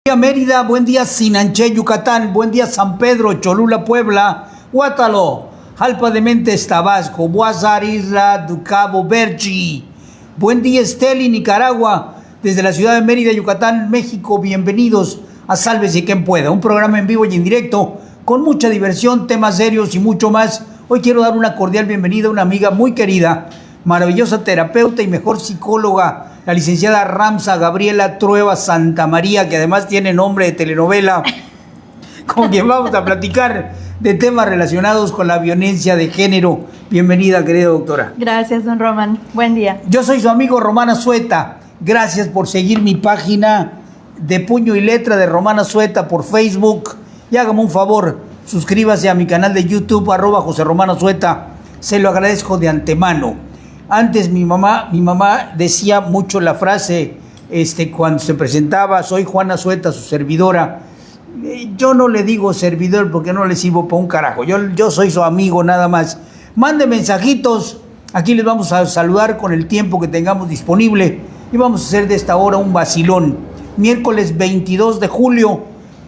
Buen día Mérida, buen día Sinanché, Yucatán, buen día San Pedro, Cholula, Puebla, Huátalo, Jalpa de Mentes, Tabasco, Boazar, Isla du Cabo, Berchi. Buen día Esteli, Nicaragua, desde la ciudad de Mérida, Yucatán, México. Bienvenidos a Sálvese quien pueda, un programa en vivo y en directo con mucha diversión, temas serios y mucho más. Hoy quiero dar una cordial bienvenida a una amiga muy querida, maravillosa terapeuta y mejor psicóloga, la licenciada Ramsa Gabriela Trueba Santamaría, que además tiene nombre de telenovela, con quien vamos a platicar de temas relacionados con la violencia de género. Bienvenida, querida doctora. Gracias, don Román. Buen día. Yo soy su amigo Román Azueta. Gracias por seguir mi página de puño y letra de Román Azueta por Facebook. Y hágame un favor, suscríbase a mi canal de YouTube, @José Román Azueta. Se lo agradezco de antemano. Antes mi mamá decía mucho la frase, cuando se presentaba: soy Juana Azueta, su servidora. Yo no le digo servidor porque no le sirvo para un carajo. Yo soy su amigo nada más. Mande mensajitos. Aquí les vamos a saludar con el tiempo que tengamos disponible. Y vamos a hacer de esta hora un vacilón. Miércoles 22 de julio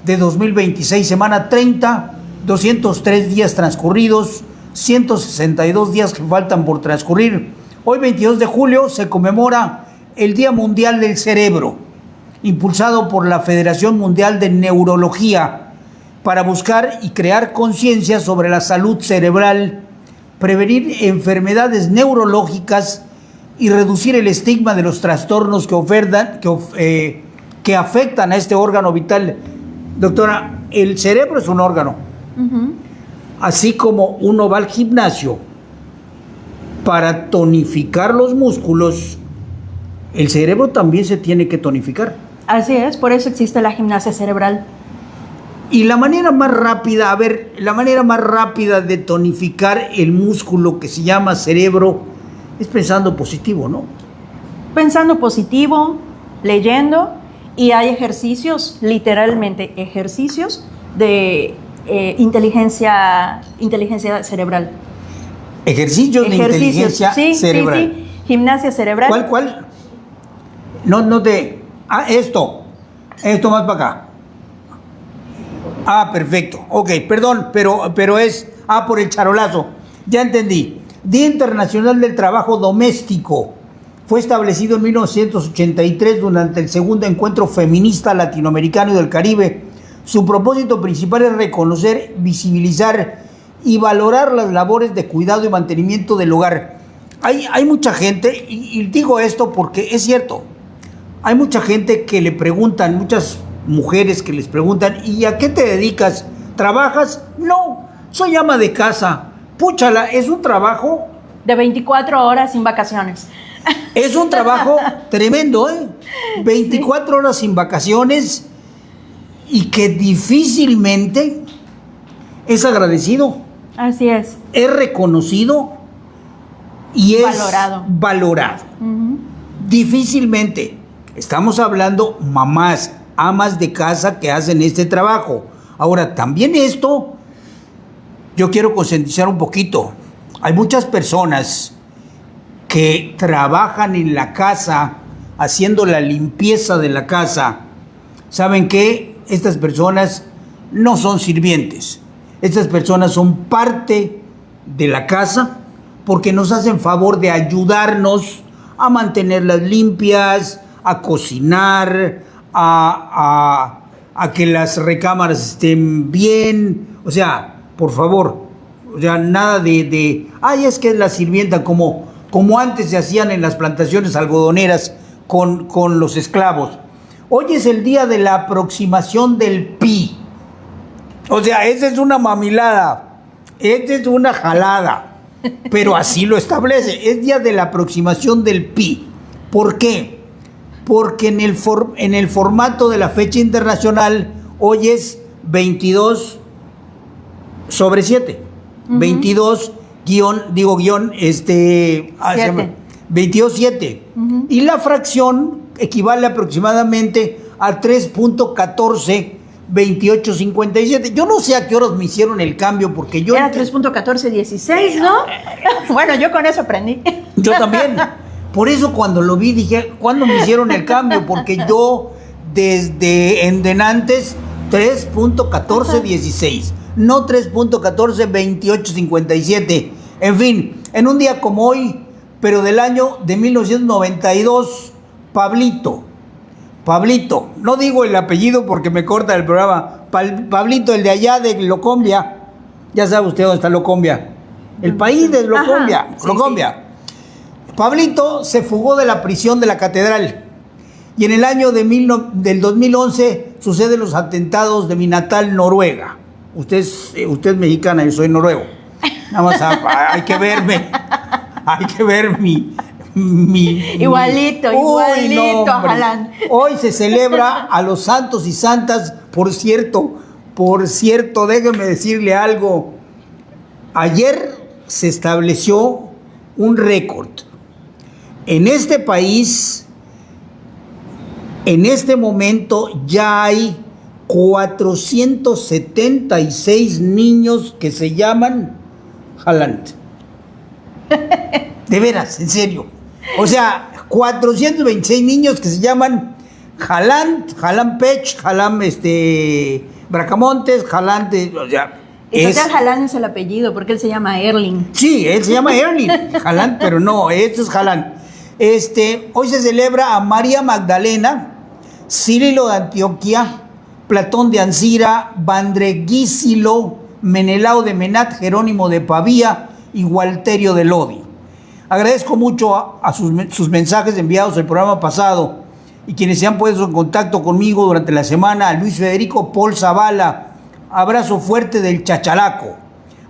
de 2026, semana 30, 203 días transcurridos, 162 días que faltan por transcurrir. Hoy, 22 de julio, se conmemora el Día Mundial del Cerebro, impulsado por la Federación Mundial de Neurología, para buscar y crear conciencia sobre la salud cerebral, prevenir enfermedades neurológicas y reducir el estigma de los trastornos que afectan a este órgano vital. Doctora, el cerebro es un órgano. Así como uno va al gimnasio para tonificar los músculos, el cerebro también se tiene que tonificar. Así es, por eso existe la gimnasia cerebral. Y la manera más rápida, de tonificar el músculo que se llama cerebro es pensando positivo, ¿no? Pensando positivo, leyendo, y hay ejercicios, literalmente ejercicios de inteligencia cerebral. Ejercicios de inteligencia cerebral. Sí. Gimnasia cerebral. ¿Cuál? No te... Esto más para acá. Perfecto. Ok, perdón, pero es... por el charolazo. Ya entendí. Día Internacional del Trabajo Doméstico. Fue establecido en 1983 durante el segundo encuentro feminista latinoamericano y del Caribe. Su propósito principal es reconocer, visibilizar y valorar las labores de cuidado y mantenimiento del hogar. Hay mucha gente, y digo esto porque es cierto, hay mucha gente que le preguntan, muchas mujeres que les preguntan: ¿y a qué te dedicas? ¿Trabajas? No, soy ama de casa. Púchala, es un trabajo de 24 horas sin vacaciones. Es un trabajo tremendo, 24 horas sin vacaciones, y que difícilmente es agradecido. Así es. Es reconocido y es valorado. Difícilmente. Estamos hablando mamás, amas de casa que hacen este trabajo. Ahora, también esto, yo quiero concientizar un poquito. Hay muchas personas que trabajan en la casa, haciendo la limpieza de la casa. ¿Saben qué? Estas personas no son sirvientes. Estas personas son parte de la casa porque nos hacen favor de ayudarnos a mantenerlas limpias, a cocinar, a que las recámaras estén bien. O sea, por favor, nada de es que es la sirvienta, como antes se hacían en las plantaciones algodoneras con los esclavos. Hoy es el día de la aproximación del pi. O sea, esa es una mamilada, esta es una jalada, pero así lo establece. Es día de la aproximación del pi. ¿Por qué? Porque en el formato de la fecha internacional hoy es 22/7. 22-7. Y la fracción equivale aproximadamente a 3.142857. Yo no sé a qué horas me hicieron el cambio, porque yo... Era 3.1416, ¿no? Bueno, yo con eso aprendí. Yo también. Por eso cuando lo vi dije: ¿cuándo me hicieron el cambio? Porque yo desde en denantes 3.1416, no 3.142857. En fin, en un día como hoy, pero del año de 1992, Pablito, no digo el apellido porque me corta el programa, Pablito, el de allá de Locombia, ya sabe usted dónde está Locombia, el país de Locombia, sí, Locombia. Sí. Pablito se fugó de la prisión de la catedral y en el año del 2011 suceden los atentados de mi natal Noruega. Usted es mexicana, yo soy noruego. Nada más hay que verme, hay que ver mi igualito, no, Alan. Hoy se celebra a los santos y santas. Por cierto, déjenme decirle algo. Ayer se estableció un récord. En este país, en este momento, ya hay 476 niños que se llaman Haaland. De veras, en serio. O sea, 426 niños que se llaman Haaland Pech, Haaland Bracamontes, Haaland, o sea... Entonces Haaland es el apellido, porque él se llama Erling. Sí, él se llama Erling, Haaland, pero no, esto es Haaland. Hoy se celebra a María Magdalena, Cirilo de Antioquía, Platón de Ancira, Vandreguísilo, Menelao de Menat, Jerónimo de Pavía y Gualterio de Lodi. Agradezco mucho a sus mensajes enviados el programa pasado y quienes se han puesto en contacto conmigo durante la semana. A Luis Federico Paul Zavala, abrazo fuerte del Chachalaco.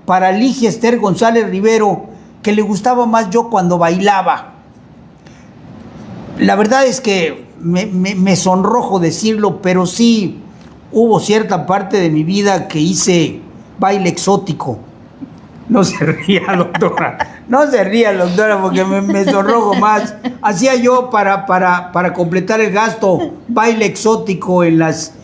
Para Ligia Esther González Rivero, que le gustaba más yo cuando bailaba. La verdad es que me sonrojo decirlo, pero sí hubo cierta parte de mi vida que hice baile exótico. No se ría, doctora. No se ría, doctora, porque me sonrojo más. Hacía yo para completar el gasto baile exótico en las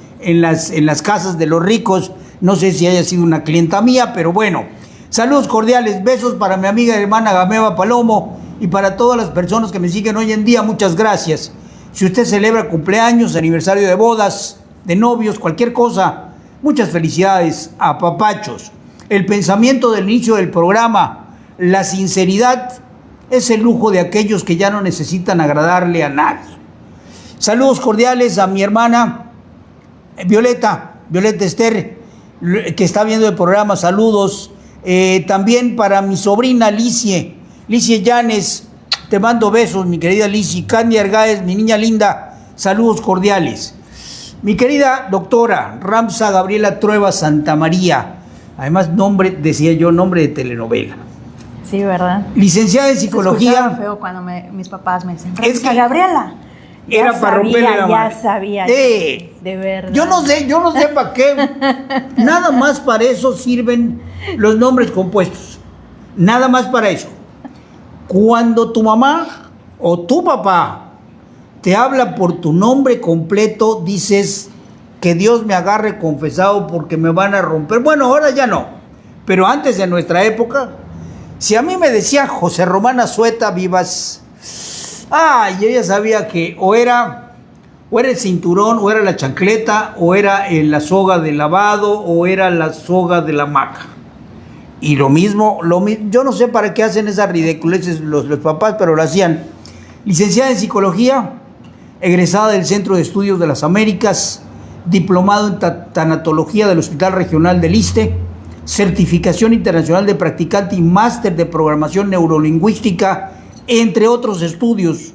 casas de los ricos. No sé si haya sido una clienta mía, pero bueno. Saludos cordiales, besos para mi amiga y hermana Gameva Palomo y para todas las personas que me siguen hoy en día. Muchas gracias. Si usted celebra cumpleaños, aniversario de bodas, de novios, cualquier cosa, muchas felicidades, apapachos. El pensamiento del inicio del programa, la sinceridad, es el lujo de aquellos que ya no necesitan agradarle a nadie. Saludos cordiales a mi hermana Violeta Esther, que está viendo el programa. Saludos. También para mi sobrina Licie Llanes, te mando besos, mi querida Licie. Candy Argáez, mi niña linda, saludos cordiales. Mi querida doctora Ramsa Gabriela Trueba Santamaría, además nombre de telenovela. Sí, ¿verdad? Licenciada en psicología. Se escuchaba feo cuando mis papás me decían, es que Gabriela. Era para romperle la mano. Ya sabía. De verdad. Yo no sé para qué. Nada más para eso sirven los nombres compuestos. Nada más para eso. Cuando tu mamá o tu papá te habla por tu nombre completo, dices que Dios me agarre confesado porque me van a romper. Bueno, ahora ya no. Pero antes de nuestra época, si a mí me decía José Román Azueta Vivas, yo ya sabía que o era el cinturón, o era la chancleta, o era la soga de lavado, o era la soga de la hamaca. Y lo mismo, yo no sé para qué hacen esas ridiculeces los papás, pero lo hacían. Licenciada en psicología, egresada del Centro de Estudios de las Américas, diplomado en tanatología del Hospital Regional del Iste, certificación internacional de practicante y máster de programación neurolingüística, entre otros estudios,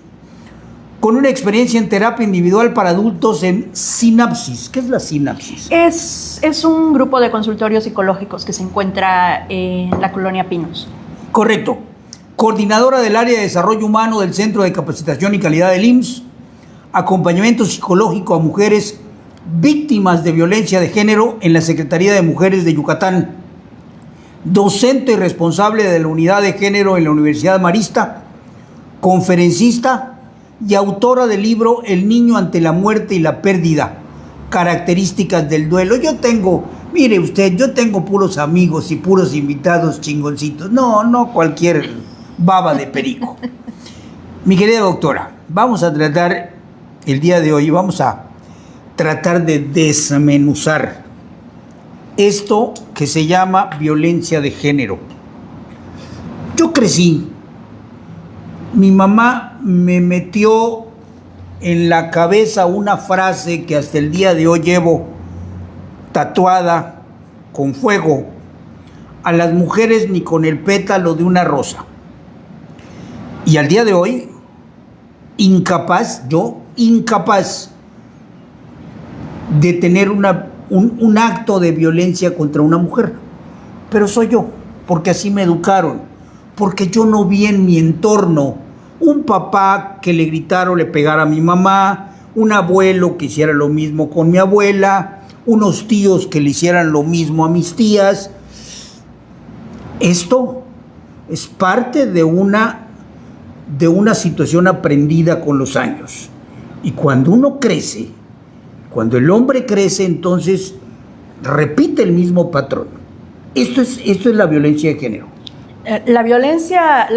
con una experiencia en terapia individual para adultos en Sinapsis. ¿Qué es la Sinapsis? Es un grupo de consultorios psicológicos que se encuentra en la Colonia Pinos. Correcto. Coordinadora del área de desarrollo humano del Centro de Capacitación y Calidad del IMSS, acompañamiento psicológico a mujeres víctimas de violencia de género en la Secretaría de Mujeres de Yucatán, docente y responsable de la unidad de género en la Universidad Marista, conferencista y autora del libro El niño ante la muerte y la pérdida, características del duelo. Mire usted, yo tengo puros amigos y puros invitados chingoncitos, no cualquier baba de perico. Mi querida doctora, vamos a tratar el día de hoy, vamos a tratar de desmenuzar esto que se llama violencia de género. Yo crecí, mi mamá me metió en la cabeza una frase que hasta el día de hoy llevo tatuada con fuego: a las mujeres ni con el pétalo de una rosa. Y al día de hoy, incapaz de tener un acto de violencia contra una mujer. Pero soy yo, porque así me educaron, porque yo no vi en mi entorno un papá que le gritara o le pegara a mi mamá, un abuelo que hiciera lo mismo con mi abuela, unos tíos que le hicieran lo mismo a mis tías. Esto es parte de una situación aprendida con los años. Y cuando uno crece, cuando el hombre crece, entonces repite el mismo patrón. Esto es la violencia de género. La violencia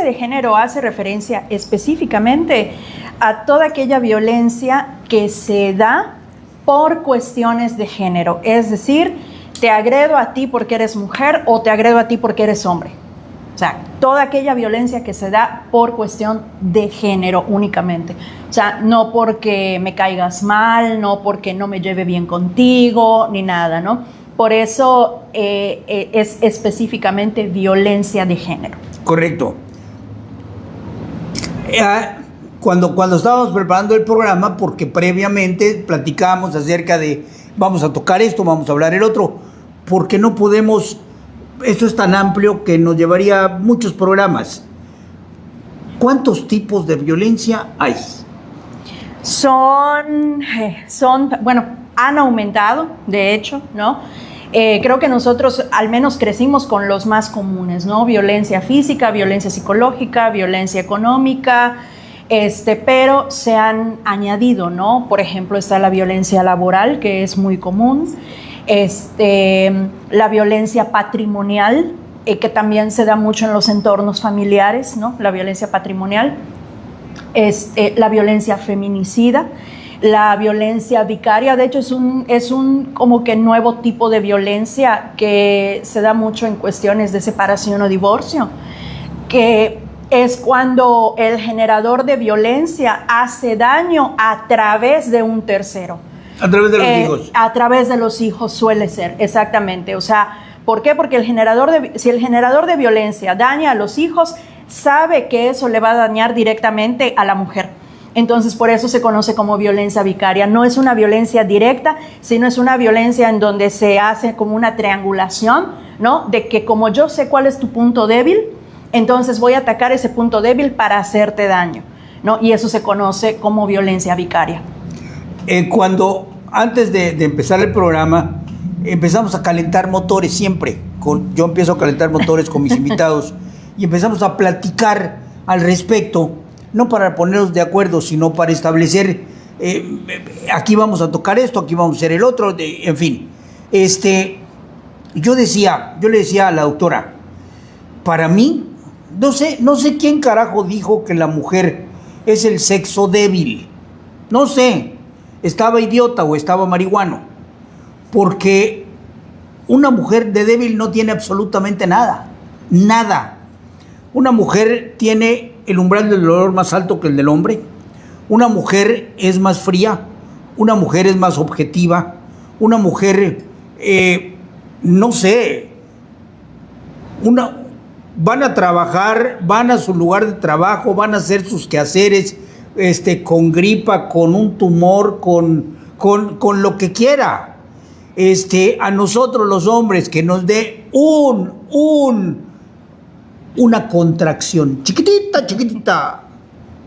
de género hace referencia específicamente a toda aquella violencia que se da por cuestiones de género. Es decir, te agredo a ti porque eres mujer o te agredo a ti porque eres hombre. O sea, toda aquella violencia que se da por cuestión de género únicamente. O sea, no porque me caigas mal, no porque no me lleve bien contigo, ni nada, ¿no? Por eso es específicamente violencia de género. Correcto. Cuando estábamos preparando el programa, porque previamente platicábamos acerca de vamos a tocar esto, vamos a hablar el otro, porque no podemos, esto es tan amplio que nos llevaría muchos programas. ¿Cuántos tipos de violencia hay? Bueno, han aumentado, de hecho, ¿no? Creo que nosotros al menos crecimos con los más comunes, ¿no? Violencia física, violencia psicológica, violencia económica, pero se han añadido, ¿no? Por ejemplo, está la violencia laboral, que es muy común, la violencia patrimonial, que también se da mucho en los entornos familiares, ¿no? La violencia patrimonial, la violencia feminicida, la violencia vicaria. De hecho es un como que nuevo tipo de violencia que se da mucho en cuestiones de separación o divorcio, que es cuando el generador de violencia hace daño a través de un tercero. A través de los hijos. A través de los hijos suele ser, exactamente. O sea, ¿por qué? Porque si el generador de violencia daña a los hijos, sabe que eso le va a dañar directamente a la mujer. Entonces, por eso se conoce como violencia vicaria. No es una violencia directa, sino es una violencia en donde se hace como una triangulación, ¿no? De que como yo sé cuál es tu punto débil, entonces voy a atacar ese punto débil para hacerte daño, ¿no? Y eso se conoce como violencia vicaria. Antes de empezar el programa, empezamos a calentar motores siempre. Yo empiezo a calentar motores con mis invitados y empezamos a platicar al respecto, no para ponernos de acuerdo, sino para establecer, aquí vamos a tocar esto, aquí vamos a hacer el otro, en fin. Yo le decía a la doctora, para mí, no sé quién carajo dijo que la mujer es el sexo débil. No sé, estaba idiota o estaba marihuano, porque una mujer de débil no tiene absolutamente nada. Una mujer tiene el umbral del dolor más alto que el del hombre. Una mujer es más fría, una mujer es más objetiva, una mujer, van a trabajar, van a su lugar de trabajo, van a hacer sus quehaceres, con gripa, con un tumor, con lo que quiera. A nosotros los hombres que nos dé una contracción chiquitita,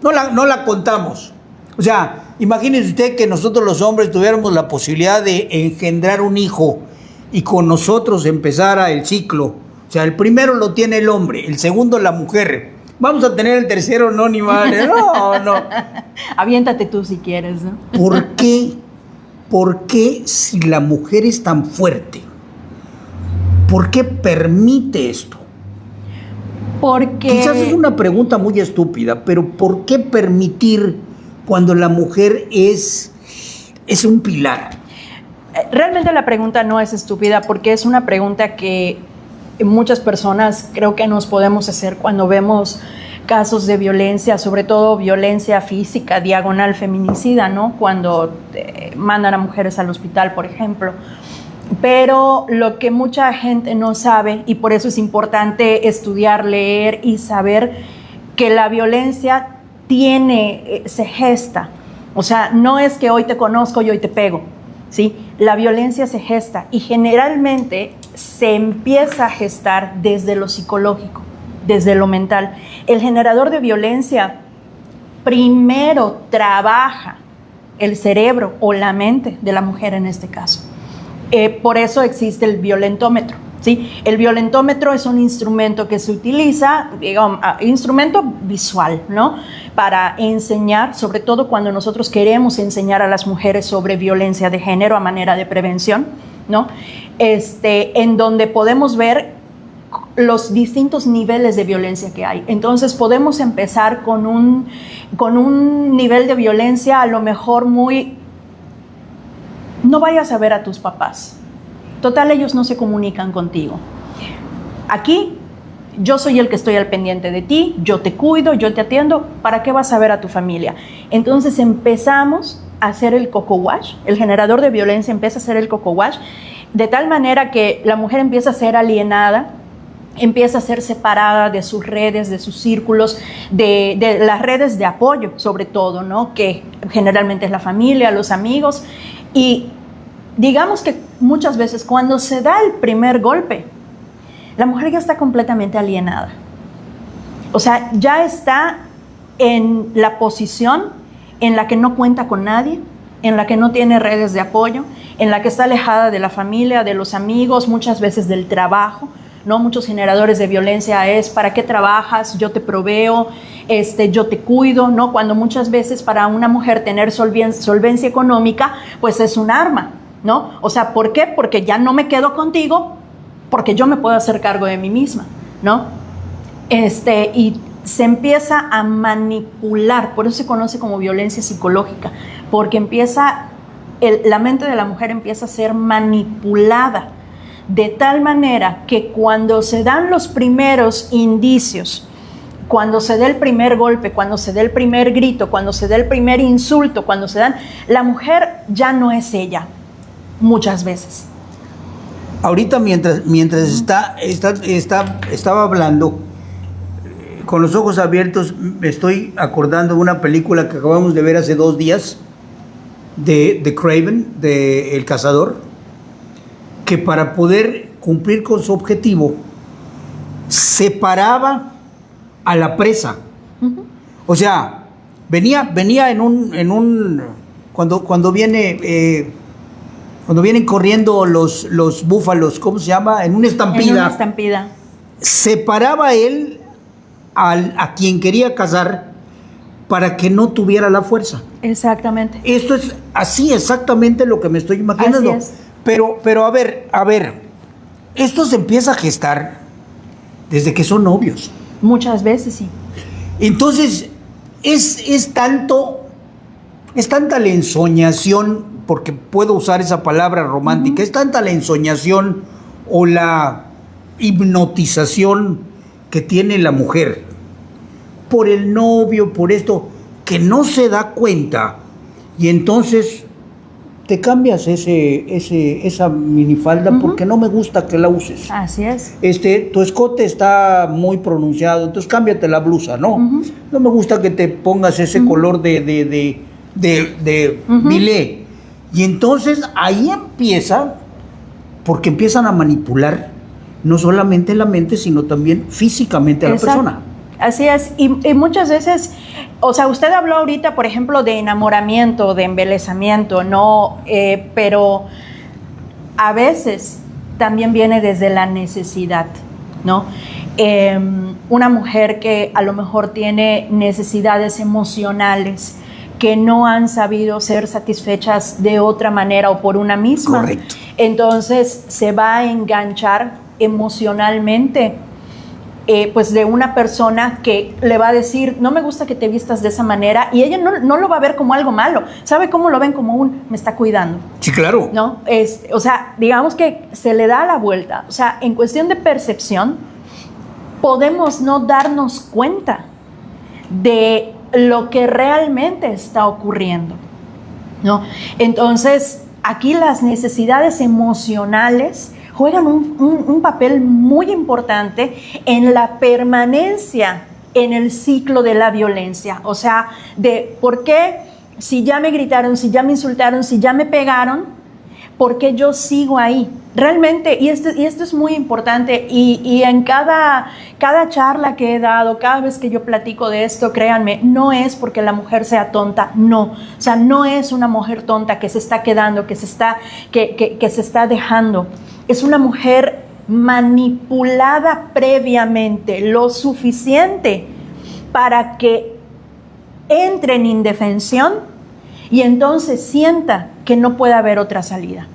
no la contamos. O sea, imagínese usted que nosotros los hombres tuviéramos la posibilidad de engendrar un hijo y con nosotros empezara el ciclo. O sea, el primero lo tiene el hombre, el segundo la mujer. Vamos a tener el tercero, no, ni madre. No. Aviéntate tú si quieres, ¿no? ¿Por qué si la mujer es tan fuerte? ¿Por qué permite esto? Porque... Quizás es una pregunta muy estúpida, pero ¿por qué permitir cuando la mujer es es un pilar. Realmente la pregunta no es estúpida porque es una pregunta que muchas personas creo que nos podemos hacer cuando vemos casos de violencia, sobre todo violencia física, diagonal feminicida, ¿no? Cuando mandan a mujeres al hospital, por ejemplo. Pero lo que mucha gente no sabe, y por eso es importante estudiar, leer y saber que la violencia se gesta. O sea, no es que hoy te conozco y hoy te pego, ¿sí? La violencia se gesta y generalmente se empieza a gestar desde lo psicológico, desde lo mental. El generador de violencia primero trabaja el cerebro o la mente de la mujer en este caso. Por eso existe el violentómetro, ¿sí? El violentómetro es un instrumento que se utiliza, digamos, instrumento visual, ¿no? Para enseñar, sobre todo cuando nosotros queremos enseñar a las mujeres sobre violencia de género a manera de prevención, ¿no? En donde podemos ver los distintos niveles de violencia que hay. Entonces podemos empezar con un nivel de violencia a lo mejor muy... No vayas a ver a tus papás. Total, ellos no se comunican contigo. Aquí, yo soy el que estoy al pendiente de ti, yo te cuido, yo te atiendo. ¿Para qué vas a ver a tu familia? Entonces empezamos a hacer el coco wash. El generador de violencia empieza a hacer el coco wash de tal manera que la mujer empieza a ser alienada, empieza a ser separada de sus redes, de sus círculos, de las redes de apoyo, sobre todo, ¿no? Que generalmente es la familia, los amigos. Y digamos que muchas veces cuando se da el primer golpe, la mujer ya está completamente alienada. O sea, ya está en la posición en la que no cuenta con nadie, en la que no tiene redes de apoyo, en la que está alejada de la familia, de los amigos, muchas veces del trabajo, ¿no? Muchos generadores de violencia es: ¿para qué trabajas? Yo te proveo, yo te cuido, ¿no? Cuando muchas veces para una mujer tener solvencia económica, pues es un arma, ¿no? O sea, ¿por qué? Porque ya no me quedo contigo, porque yo me puedo hacer cargo de mí misma, ¿no? Y se empieza a manipular, por eso se conoce como violencia psicológica, porque la mente de la mujer empieza a ser manipulada de tal manera que cuando se dan los primeros indicios, cuando se da el primer golpe, cuando se da el primer grito, cuando se da el primer insulto, la mujer ya no es ella, muchas veces. Ahorita mientras estaba hablando, con los ojos abiertos, me estoy acordando de una película que acabamos de ver hace 2 días, de Craven, de El Cazador, que para poder cumplir con su objetivo, separaba a la presa. Uh-huh. O sea, venía cuando vienen corriendo los búfalos, ¿cómo se llama? En una estampida. En una estampida. Separaba él a quien quería cazar para que no tuviera la fuerza. Exactamente. Esto es así exactamente lo que me estoy imaginando. Así es. Pero a ver, esto se empieza a gestar desde que son novios. Muchas veces sí. Entonces, es tanta la ensoñación, porque puedo usar esa palabra romántica, uh-huh. Es tanta la ensoñación o la hipnotización que tiene la mujer por el novio, por esto, que no se da cuenta, y entonces te cambias esa minifalda, uh-huh. Porque no me gusta que la uses. Así es. Tu escote está muy pronunciado, entonces cámbiate la blusa, ¿no? Uh-huh. No me gusta que te pongas ese uh-huh. color de uh-huh. bilé. Y entonces ahí porque empiezan a manipular no solamente la mente, sino también físicamente a la persona. Así es, y muchas veces, o sea, usted habló ahorita, por ejemplo, de enamoramiento, de embelezamiento, ¿no? Pero a veces también viene desde la necesidad, ¿no? Una mujer que a lo mejor tiene necesidades emocionales que no han sabido ser satisfechas de otra manera o por una misma. Correcto. Entonces se va a enganchar emocionalmente pues de una persona que le va a decir, no me gusta que te vistas de esa manera, y ella no lo va a ver como algo malo, ¿sabe cómo lo ven? Como me está cuidando. Sí, claro. ¿No? O sea, digamos que se le da la vuelta. O sea, en cuestión de percepción, podemos no darnos cuenta de lo que realmente está ocurriendo, ¿no? Entonces, aquí las necesidades emocionales juegan un papel muy importante en la permanencia en el ciclo de la violencia. O sea, de por qué si ya me gritaron, si ya me insultaron, si ya me pegaron, ¿por qué yo sigo ahí? Realmente, y esto es muy importante, y en cada charla que he dado, cada vez que yo platico de esto, créanme, no es porque la mujer sea tonta, no. O sea, no es una mujer tonta que se está quedando, que se está dejando. Es una mujer manipulada previamente, lo suficiente para que entre en indefensión y entonces sienta que no puede haber otra salida.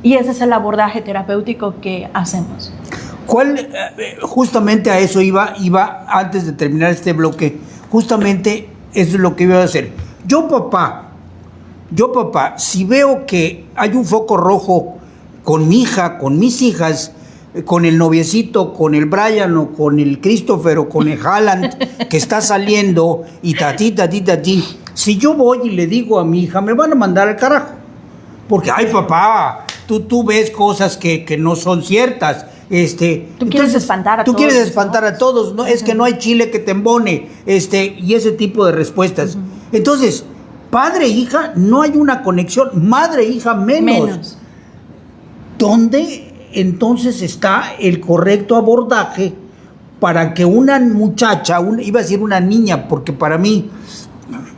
Y ese es el abordaje terapéutico que hacemos. Justamente a eso iba antes de terminar este bloque, justamente eso es lo que iba a hacer. Yo papá, si veo que hay un foco rojo con mi hija, con mis hijas, con el noviecito, con el Brian o con el Christopher o con el Haaland que está saliendo y tati, si yo voy y le digo a mi hija, me van a mandar al carajo. Porque, ay papá, tú ves cosas que no son ciertas. Tú quieres espantar a todos. Tú quieres espantar a todos, ¿no? Es que no hay chile que te embone, y ese tipo de respuestas. Entonces, padre e hija, no hay una conexión, madre e hija menos. ¿Dónde entonces está el correcto abordaje para que una muchacha, iba a decir una niña, porque para mí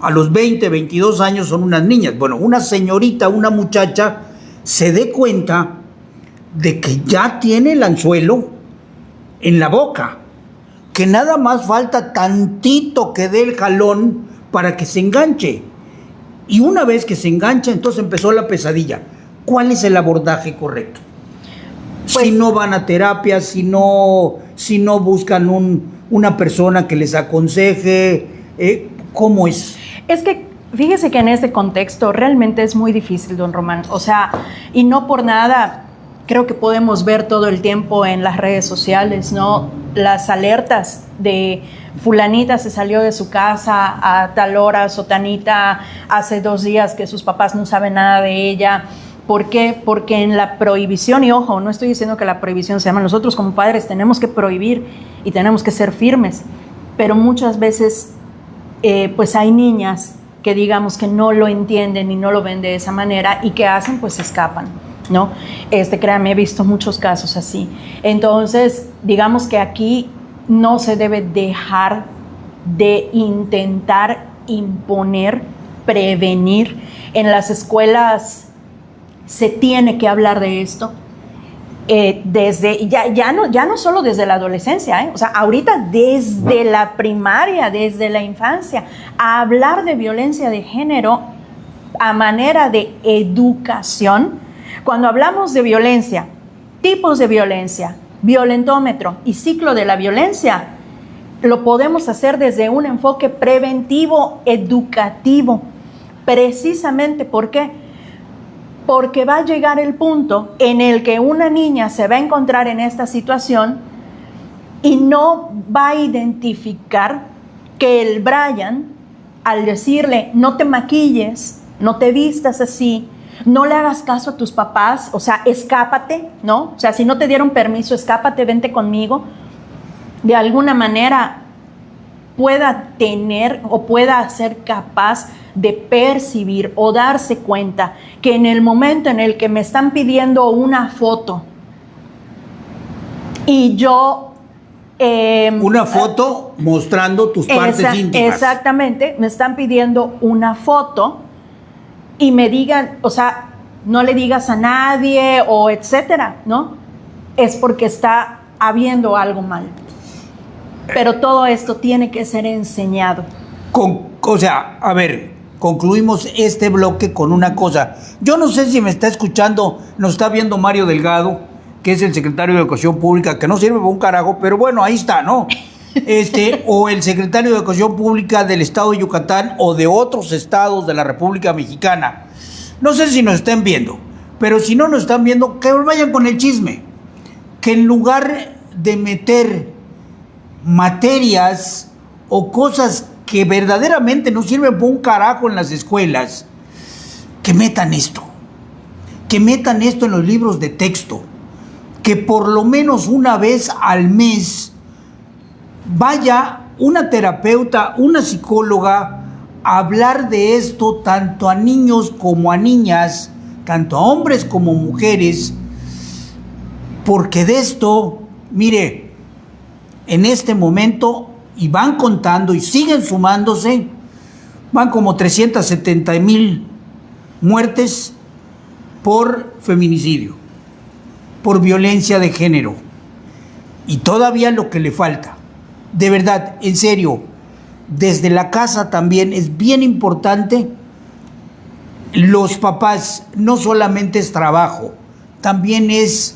a los 20, 22 años son unas niñas, bueno, una señorita, una muchacha, se dé cuenta de que ya tiene el anzuelo en la boca, que nada más falta tantito que dé el jalón para que se enganche? Y una vez que se engancha, entonces empezó la pesadilla. ¿Cuál es el abordaje correcto? Pues, si no van a terapia, si no buscan una persona que les aconseje, ¿cómo es? Es que fíjese que en este contexto realmente es muy difícil, don Román. O sea, y no por nada, creo que podemos ver todo el tiempo en las redes sociales, ¿no? Las alertas de fulanita se salió de su casa a tal hora, sotanita hace 2 días que sus papás no saben nada de ella. ¿Por qué? Porque en la prohibición, y ojo, no estoy diciendo que la prohibición sea mala, nosotros como padres tenemos que prohibir y tenemos que ser firmes, pero muchas veces pues hay niñas que digamos que no lo entienden y no lo ven de esa manera, y ¿qué hacen? Pues escapan, ¿no? Créanme, he visto muchos casos así. Entonces, digamos que aquí no se debe dejar de intentar imponer, prevenir. En las escuelas se tiene que hablar de esto, desde ya no solo desde la adolescencia, o sea, ahorita desde la primaria, desde la infancia, a hablar de violencia de género a manera de educación. Cuando hablamos de violencia, tipos de violencia, violentómetro y ciclo de la violencia, lo podemos hacer desde un enfoque preventivo, educativo. Precisamente, ¿por qué? Porque va a llegar el punto en el que una niña se va a encontrar en esta situación y no va a identificar que el Brian, al decirle no te maquilles, no te vistas así, no le hagas caso a tus papás, o sea, escápate, ¿no? O sea, si no te dieron permiso, escápate, vente conmigo, de alguna manera pueda tener o pueda ser capaz de percibir o darse cuenta que en el momento en el que me están pidiendo una foto y yo... una foto mostrando tus partes íntimas. Exactamente, me están pidiendo una foto y me digan, o sea, no le digas a nadie o etcétera, ¿no? Es porque está habiendo algo mal. Pero todo esto tiene que ser enseñado. O sea, a ver, concluimos este bloque con una cosa. Yo no sé si me está escuchando, nos está viendo Mario Delgado, que es el secretario de Educación Pública, que no sirve para un carajo, pero bueno, ahí está, ¿no? o el secretario de Educación Pública del estado de Yucatán o de otros estados de la República Mexicana. No sé si nos estén viendo, pero si no nos están viendo, que vayan con el chisme. Que en lugar de meter materias o cosas que verdaderamente no sirven para un carajo en las escuelas, que metan esto. Que metan esto en los libros de texto. Que por lo menos una vez al mes vaya una terapeuta, una psicóloga a hablar de esto tanto a niños como a niñas, tanto a hombres como mujeres, porque de esto, mire, en este momento, y van contando y siguen sumándose, van como 370,000 muertes por feminicidio, por violencia de género, y todavía lo que le falta. De verdad, en serio, desde la casa también es bien importante. Los papás no solamente es trabajo, también es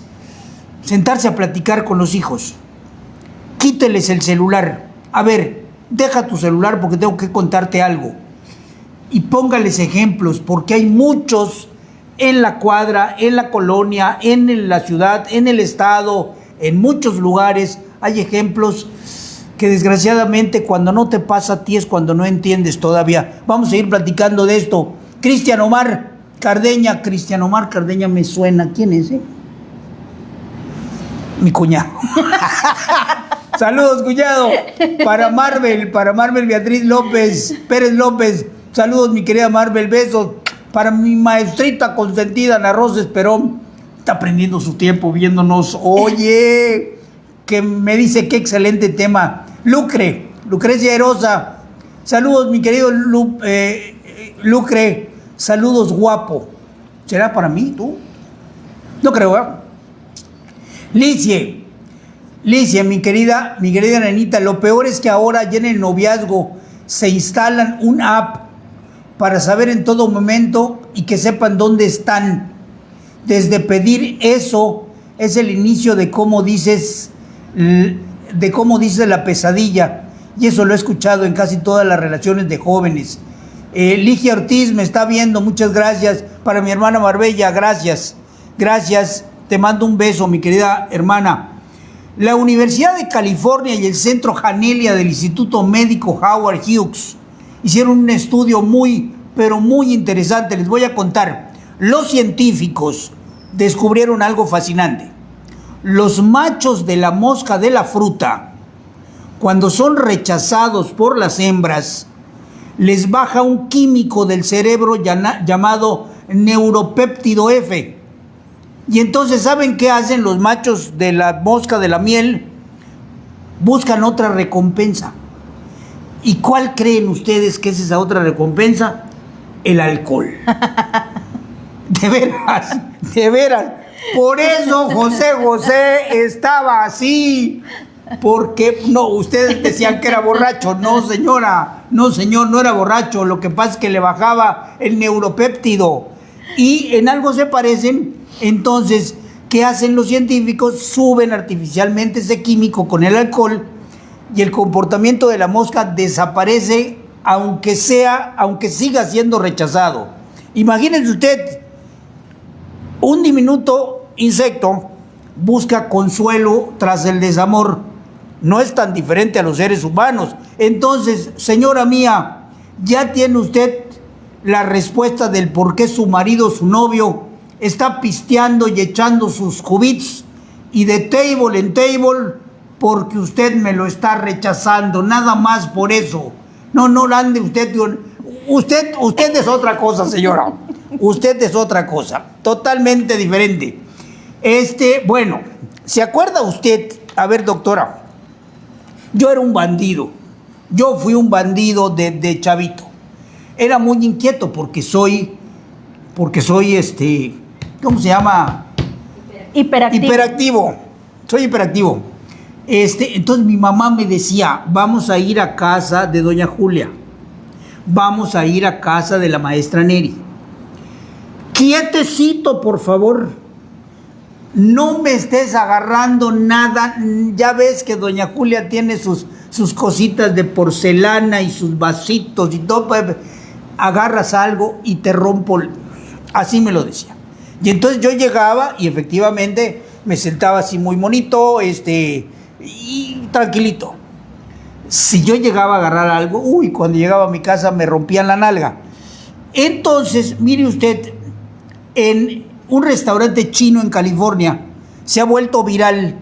sentarse a platicar con los hijos. Quíteles el celular. A ver, deja tu celular porque tengo que contarte algo. Y póngales ejemplos, porque hay muchos en la cuadra, en la colonia, en la ciudad, en el estado, en muchos lugares. Hay ejemplos que desgraciadamente cuando no te pasa a ti es cuando no entiendes todavía. Vamos a seguir platicando de esto. Cristian Omar Cardeña me suena. ¿Quién es? Mi cuñado. Saludos, cuñado. Para Marvel Beatriz Pérez López. Saludos, mi querida Marvel. Besos. Para mi maestrita consentida, Ana Rosa Esperón. Está aprendiendo su tiempo viéndonos. Oye, que me dice qué excelente tema. Lucrecia Erosa. Saludos, mi querido Lucre. Saludos, guapo. ¿Será para mí, tú? No creo, ¿eh? Licia, mi querida nenita, lo peor es que ahora ya en el noviazgo se instalan una app para saber en todo momento y que sepan dónde están. Desde pedir eso es el inicio de cómo dices la pesadilla, y eso lo he escuchado en casi todas las relaciones de jóvenes. Ligia Ortiz me está viendo, muchas gracias. Para mi hermana Marbella, gracias, te mando un beso, mi querida hermana. La Universidad de California y el Centro Janelia del Instituto Médico Howard Hughes hicieron un estudio muy, pero muy interesante. Les voy a contar. Los científicos descubrieron algo fascinante. Los machos de la mosca de la fruta, cuando son rechazados por las hembras, les baja un químico del cerebro llamado neuropéptido F. Y entonces, ¿saben qué hacen los machos de la mosca de la miel? Buscan otra recompensa. ¿Y cuál creen ustedes que es esa otra recompensa? El alcohol. De veras. Por eso José estaba así. Porque no, ustedes decían que era borracho. No, señora. No, señor, no era borracho. Lo que pasa es que le bajaba el neuropéptido. Y en algo se parecen. Entonces, ¿qué hacen los científicos? Suben artificialmente ese químico con el alcohol y el comportamiento de la mosca desaparece, aunque siga siendo rechazado. Imagínense usted, un diminuto insecto busca consuelo tras el desamor. No es tan diferente a los seres humanos. Entonces, señora mía, ya tiene usted la respuesta del por qué su marido, su novio, está pisteando y echando sus cubits y de table en table porque usted me lo está rechazando, nada más por eso. No ande usted es otra cosa, señora. Usted es otra cosa, totalmente diferente. Bueno, ¿se acuerda usted? A ver, doctora, yo era un bandido. Yo fui un bandido de chavito. Era muy inquieto porque soy ¿cómo se llama? Hiperactivo. Soy hiperactivo. Entonces mi mamá me decía, vamos a ir a casa de doña Julia. Vamos a ir a casa de la maestra Neri. Quietecito, por favor. no me estés agarrando nada. Ya ves que doña Julia tiene sus cositas de porcelana y sus vasitos y todo. Agarras algo y te rompo. Así me lo decía. Y entonces yo llegaba y efectivamente me sentaba así muy bonito, y tranquilito. Si yo llegaba a agarrar algo, cuando llegaba a mi casa me rompían la nalga. Entonces, mire usted, en un restaurante chino en California se ha vuelto viral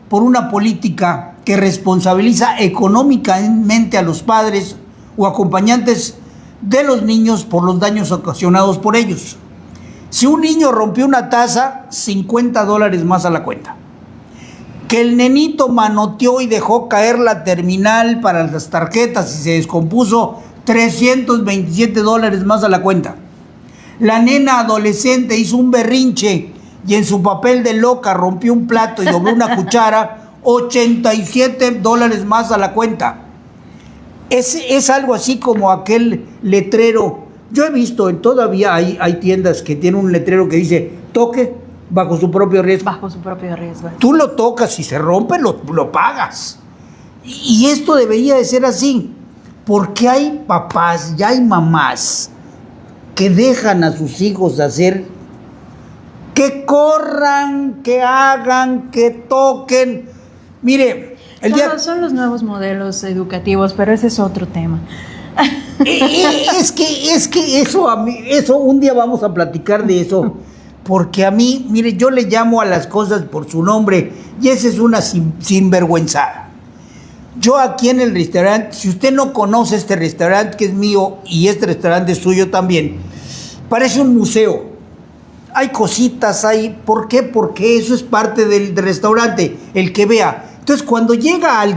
por una política que responsabiliza económicamente a los padres o acompañantes de los niños por los daños ocasionados por ellos. Si un niño rompió una taza, $50 más a la cuenta. Que el nenito manoteó y dejó caer la terminal para las tarjetas y se descompuso, $327 más a la cuenta. La nena adolescente hizo un berrinche y en su papel de loca rompió un plato y dobló una cuchara, $87 más a la cuenta. Es algo así como aquel letrero. Yo he visto, todavía hay tiendas que tienen un letrero que dice, toque bajo su propio riesgo. Bajo su propio riesgo. Tú lo tocas, si se rompe, lo pagas. Y esto debería de ser así, porque hay papás y hay mamás que dejan a sus hijos hacer, que corran, que hagan, que toquen. Mire, Son los nuevos modelos educativos, pero ese es otro tema. Es que eso un día vamos a platicar de eso, porque a mí, mire, yo le llamo a las cosas por su nombre y esa es una sinvergüenzada. Yo aquí en el restaurante, si usted no conoce este restaurante que es mío y este restaurante es suyo también, parece un museo. Hay cositas, ¿por qué? Porque eso es parte del restaurante, el que vea. Entonces cuando llegan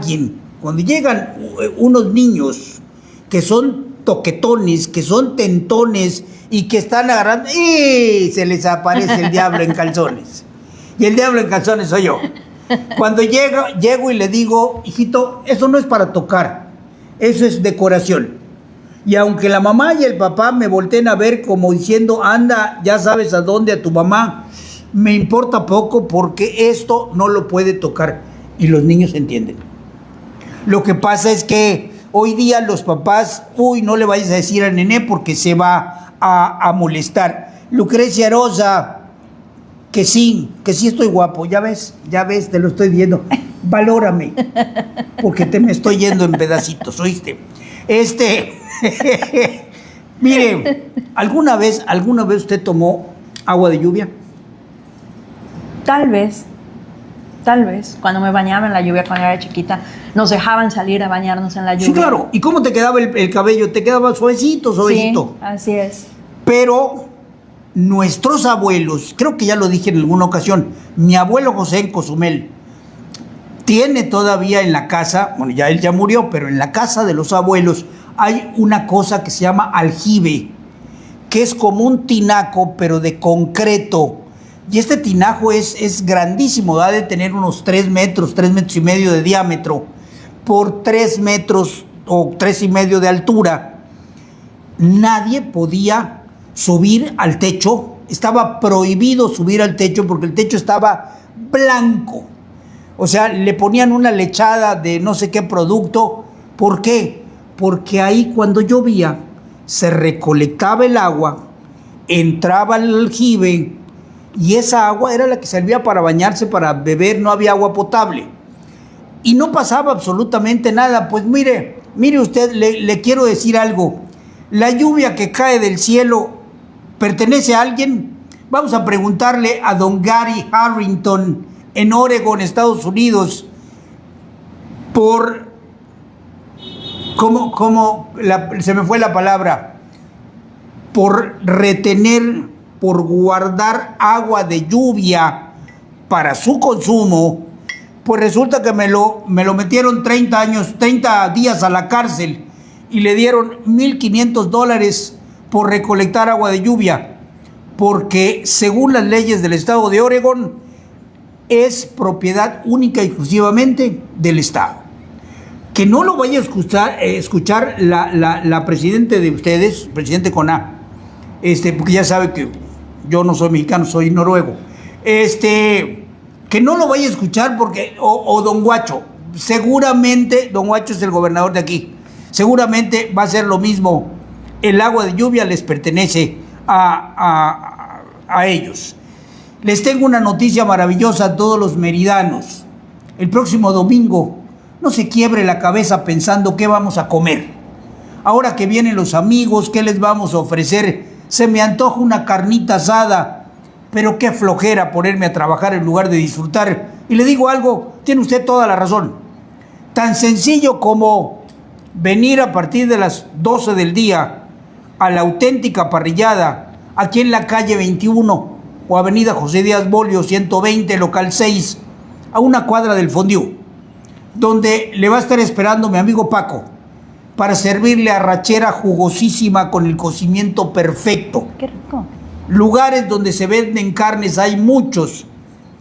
unos niños que son toquetones, que son tentones y que están agarrando, ¡y se les aparece el diablo en calzones! Y el diablo en calzones soy yo. Cuando llego y le digo, hijito, eso no es para tocar, eso es decoración. Y aunque la mamá y el papá me volteen a ver como diciendo, anda, ya sabes a dónde, a tu mamá, me importa poco porque esto no lo puede tocar. Y los niños entienden. Lo que pasa es que hoy día los papás, no le vayas a decir al nené porque se va a molestar. Lucrecia Rosa, que sí estoy guapo, ya ves, te lo estoy viendo. Valórame, porque me estoy yendo en pedacitos, ¿oíste? Mire, ¿alguna vez usted tomó agua de lluvia? Tal vez, cuando me bañaba en la lluvia cuando era chiquita, nos dejaban salir a bañarnos en la lluvia. Sí, claro. ¿Y cómo te quedaba el cabello? ¿Te quedaba suavecito? Sí, así es. Pero nuestros abuelos, creo que ya lo dije en alguna ocasión, mi abuelo José en Cozumel, tiene todavía en la casa, bueno, él ya murió, pero en la casa de los abuelos hay una cosa que se llama aljibe, que es como un tinaco, pero de concreto. Y este tinajo es grandísimo, ha de tener unos 3 metros y medio de diámetro, por 3 metros o 3.5 de altura. Nadie podía subir al techo, estaba prohibido subir al techo porque el techo estaba blanco. O sea, le ponían una lechada de no sé qué producto. ¿Por qué? Porque ahí cuando llovía se recolectaba el agua, entraba el aljibe y esa agua era la que servía para bañarse, para beber, no había agua potable. Y no pasaba absolutamente nada. Pues mire usted, le quiero decir algo. La lluvia que cae del cielo pertenece a alguien. Vamos a preguntarle a don Gary Harrington en Oregon, Estados Unidos, se me fue la palabra, por retener, por guardar agua de lluvia para su consumo. Pues resulta que me lo metieron 30 días a la cárcel y le dieron $1,500 por recolectar agua de lluvia, porque según las leyes del estado de Oregón es propiedad única y exclusivamente del estado. Que no lo vaya a escuchar la presidente de ustedes, presidente con A, porque ya sabe que yo no soy mexicano, soy noruego. que no lo vaya a escuchar porque, o don Guacho, seguramente, don Guacho es el gobernador de aquí, seguramente va a ser lo mismo, el agua de lluvia les pertenece a ellos. Les tengo una noticia maravillosa a todos los meridanos. El próximo domingo no se quiebre la cabeza pensando qué vamos a comer. Ahora que vienen los amigos, ¿qué les vamos a ofrecer? Se me antoja una carnita asada, pero qué flojera ponerme a trabajar en lugar de disfrutar. Y le digo algo, tiene usted toda la razón. Tan sencillo como venir a partir de las 12 del día a la auténtica parrillada, aquí en la calle 21 o avenida José Díaz Bolio 120, local 6, a una cuadra del Fondue, donde le va a estar esperando mi amigo Paco para servirle arrachera jugosísima con el cocimiento perfecto. Qué rico. Lugares donde se venden carnes hay muchos,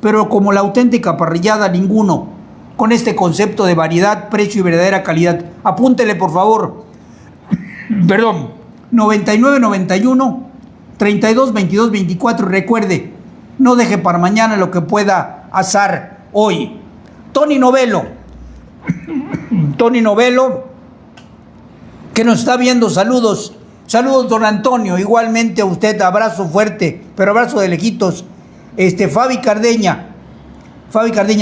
pero como la auténtica parrillada ninguno, con este concepto de variedad, precio y verdadera calidad. Apúntele, por favor. Perdón, 9991 32 22 24. Recuerde, no deje para mañana lo que pueda asar hoy. Tony Novelo, que nos está viendo, saludos. Saludos, don Antonio, igualmente a usted, abrazo fuerte, pero abrazo de lejitos. Fabi Cardeña,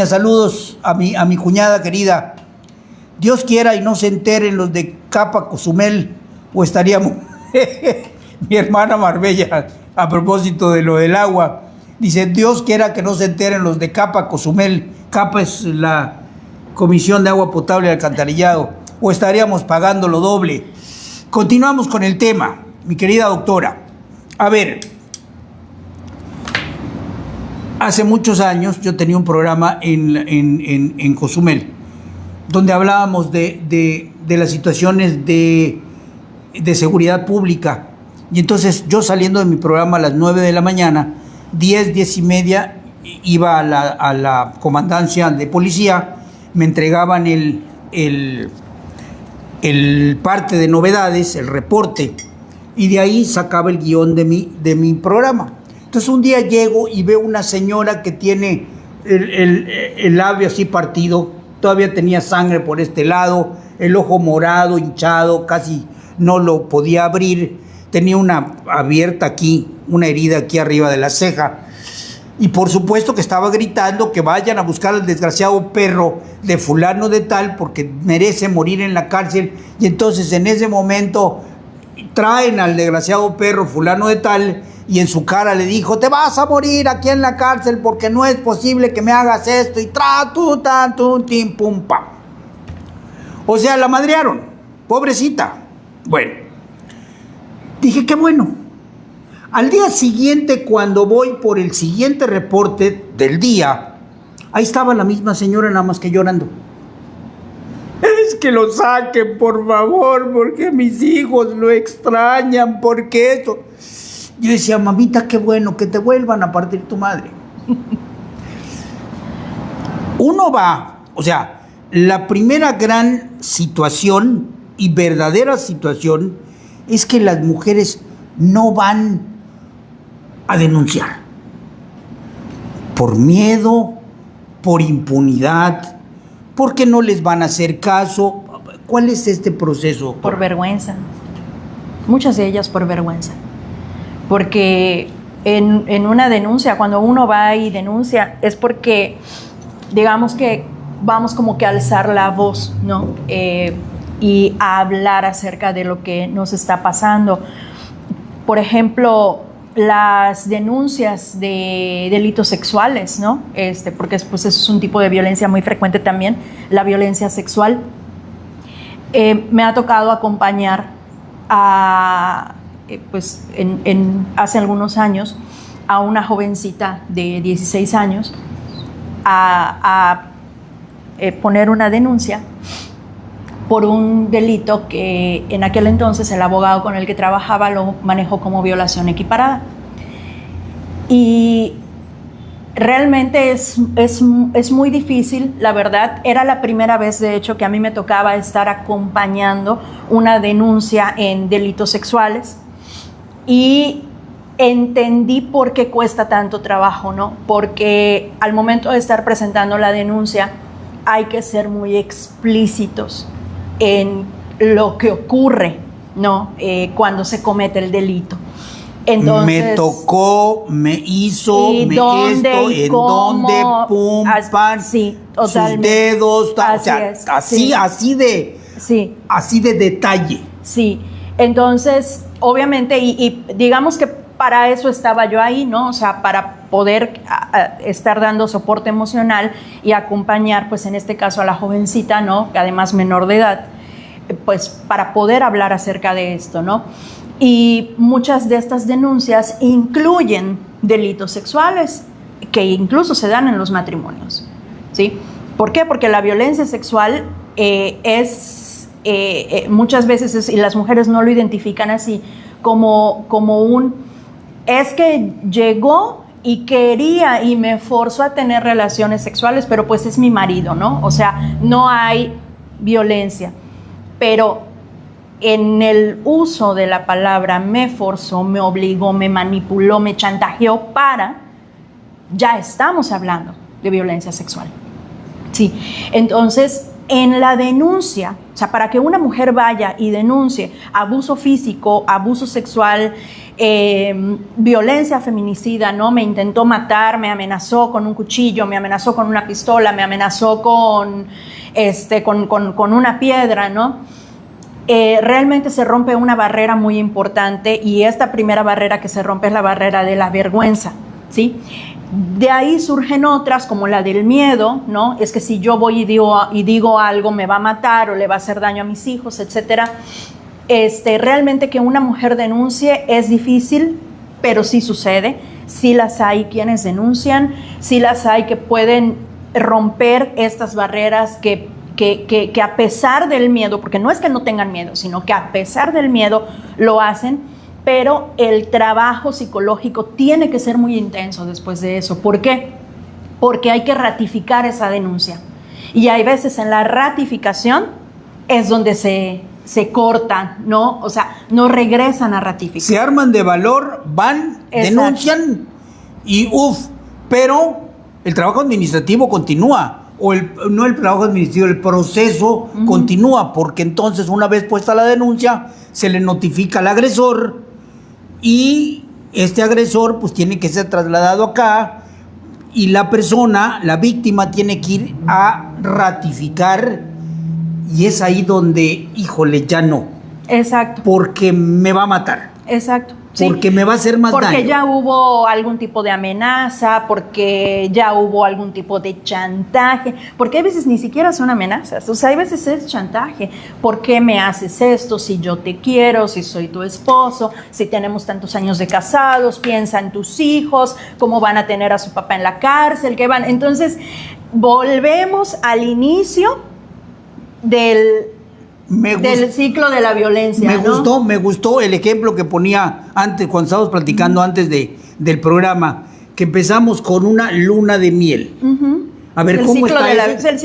saludos a mi cuñada querida. Dios quiera y no se enteren los de Capa Cozumel, o estaríamos... Mi hermana Marbella, a propósito de lo del agua, dice, Dios quiera que no se enteren los de Capa Cozumel. Capa es la Comisión de Agua Potable y Alcantarillado, o estaríamos pagando lo doble. Continuamos con el tema, mi querida doctora. A ver, hace muchos años yo tenía un programa en Cozumel, donde hablábamos de las situaciones de seguridad pública. Y entonces yo, saliendo de mi programa a las 9 de la mañana, 10 y media, iba a la comandancia de policía, me entregaban el parte de novedades, el reporte, y de ahí sacaba el guión de mi programa. Entonces un día llego y veo una señora que tiene el labio así partido, todavía tenía sangre por este lado, el ojo morado, hinchado, casi no lo podía abrir, tenía una abierta aquí, una herida aquí arriba de la ceja. Y por supuesto que estaba gritando que vayan a buscar al desgraciado perro de fulano de tal porque merece morir en la cárcel. Y entonces en ese momento traen al desgraciado perro fulano de tal y en su cara le dijo, te vas a morir aquí en la cárcel porque no es posible que me hagas esto. Y tim, pum, pam. O sea, la madrearon, pobrecita. Bueno, dije, qué bueno. Al día siguiente, cuando voy por el siguiente reporte del día, ahí estaba la misma señora, nada más que llorando. Es que lo saquen, por favor, porque mis hijos lo extrañan, porque eso. Yo decía, mamita, qué bueno, que te vuelvan a partir tu madre. Uno va, o sea, la primera gran situación y verdadera situación es que las mujeres no van a denunciar por miedo, por impunidad, porque no les van a hacer caso. ¿Cuál es este proceso? Por vergüenza. Muchas de ellas por vergüenza. Porque en una denuncia, cuando uno va y denuncia, es porque, digamos que vamos como que a alzar la voz, ¿no? Y a hablar acerca de lo que nos está pasando. Por ejemplo, las denuncias de delitos sexuales, ¿no? Porque pues, eso es un tipo de violencia muy frecuente también, la violencia sexual. Me ha tocado acompañar hace algunos años a una jovencita de 16 años a poner una denuncia por un delito que en aquel entonces el abogado con el que trabajaba lo manejó como violación equiparada. Y realmente es muy difícil, la verdad. Era la primera vez, de hecho, que a mí me tocaba estar acompañando una denuncia en delitos sexuales. Y entendí por qué cuesta tanto trabajo, ¿no? Porque al momento de estar presentando la denuncia hay que ser muy explícitos en lo que ocurre, ¿no? Cuando se comete el delito. Entonces, me tocó, me hizo, y me dónde, esto, y en cómo, dónde, pum, pan, sí, sus totalmente. dedos, o Así sea, es, así, sí. así de detalle. Sí, entonces, obviamente, y digamos que para eso estaba yo ahí, ¿no? O sea, para poder estar dando soporte emocional y acompañar, pues en este caso a la jovencita, ¿no? Además menor de edad, pues para poder hablar acerca de esto, ¿no? Y muchas de estas denuncias incluyen delitos sexuales que incluso se dan en los matrimonios, ¿sí? ¿Por qué? Porque la violencia sexual muchas veces y las mujeres no lo identifican así, como es que llegó y quería y me forzó a tener relaciones sexuales, pero pues es mi marido, ¿no? O sea, no hay violencia, pero en el uso de la palabra me forzó, me obligó, me manipuló, me chantajeó ya estamos hablando de violencia sexual. Sí, entonces en la denuncia, o sea, para que una mujer vaya y denuncie abuso físico, abuso sexual, violencia feminicida, ¿no? Me intentó matar, me amenazó con un cuchillo, me amenazó con una pistola, me amenazó con una piedra, ¿no? Realmente se rompe una barrera muy importante y esta primera barrera que se rompe es la barrera de la vergüenza, ¿sí? De ahí surgen otras como la del miedo, ¿no? Es que si yo voy y digo algo me va a matar o le va a hacer daño a mis hijos, etcétera. Realmente que una mujer denuncie es difícil, pero sí sucede. Sí las hay quienes denuncian, sí las hay que pueden romper estas barreras que a pesar del miedo, porque no es que no tengan miedo, sino que a pesar del miedo lo hacen, pero el trabajo psicológico tiene que ser muy intenso después de eso. ¿Por qué? Porque hay que ratificar esa denuncia. Y hay veces en la ratificación es donde se cortan, ¿no? O sea, no regresan a ratificar. Se arman de valor, van, Exacto. denuncian y pero el trabajo administrativo continúa. No el trabajo administrativo, el proceso continúa, porque entonces una vez puesta la denuncia, se le notifica al agresor y este agresor pues tiene que ser trasladado acá y la persona, la víctima, tiene que ir a ratificar y es ahí donde, híjole, ya no. Exacto. Porque me va a matar. Exacto. Sí. Porque me va a hacer más daño. Porque ya hubo algún tipo de amenaza, porque ya hubo algún tipo de chantaje, porque a veces ni siquiera son amenazas, o sea, hay veces es chantaje. ¿Por qué me haces esto si yo te quiero, si soy tu esposo, si tenemos tantos años de casados, piensa en tus hijos, cómo van a tener a su papá en la cárcel, qué van? Entonces, volvemos al inicio del ciclo de la violencia. Me gustó el ejemplo que ponía antes, cuando estábamos platicando antes del programa, que empezamos con una luna de miel. A ver, ¿cómo está ese? Ese es el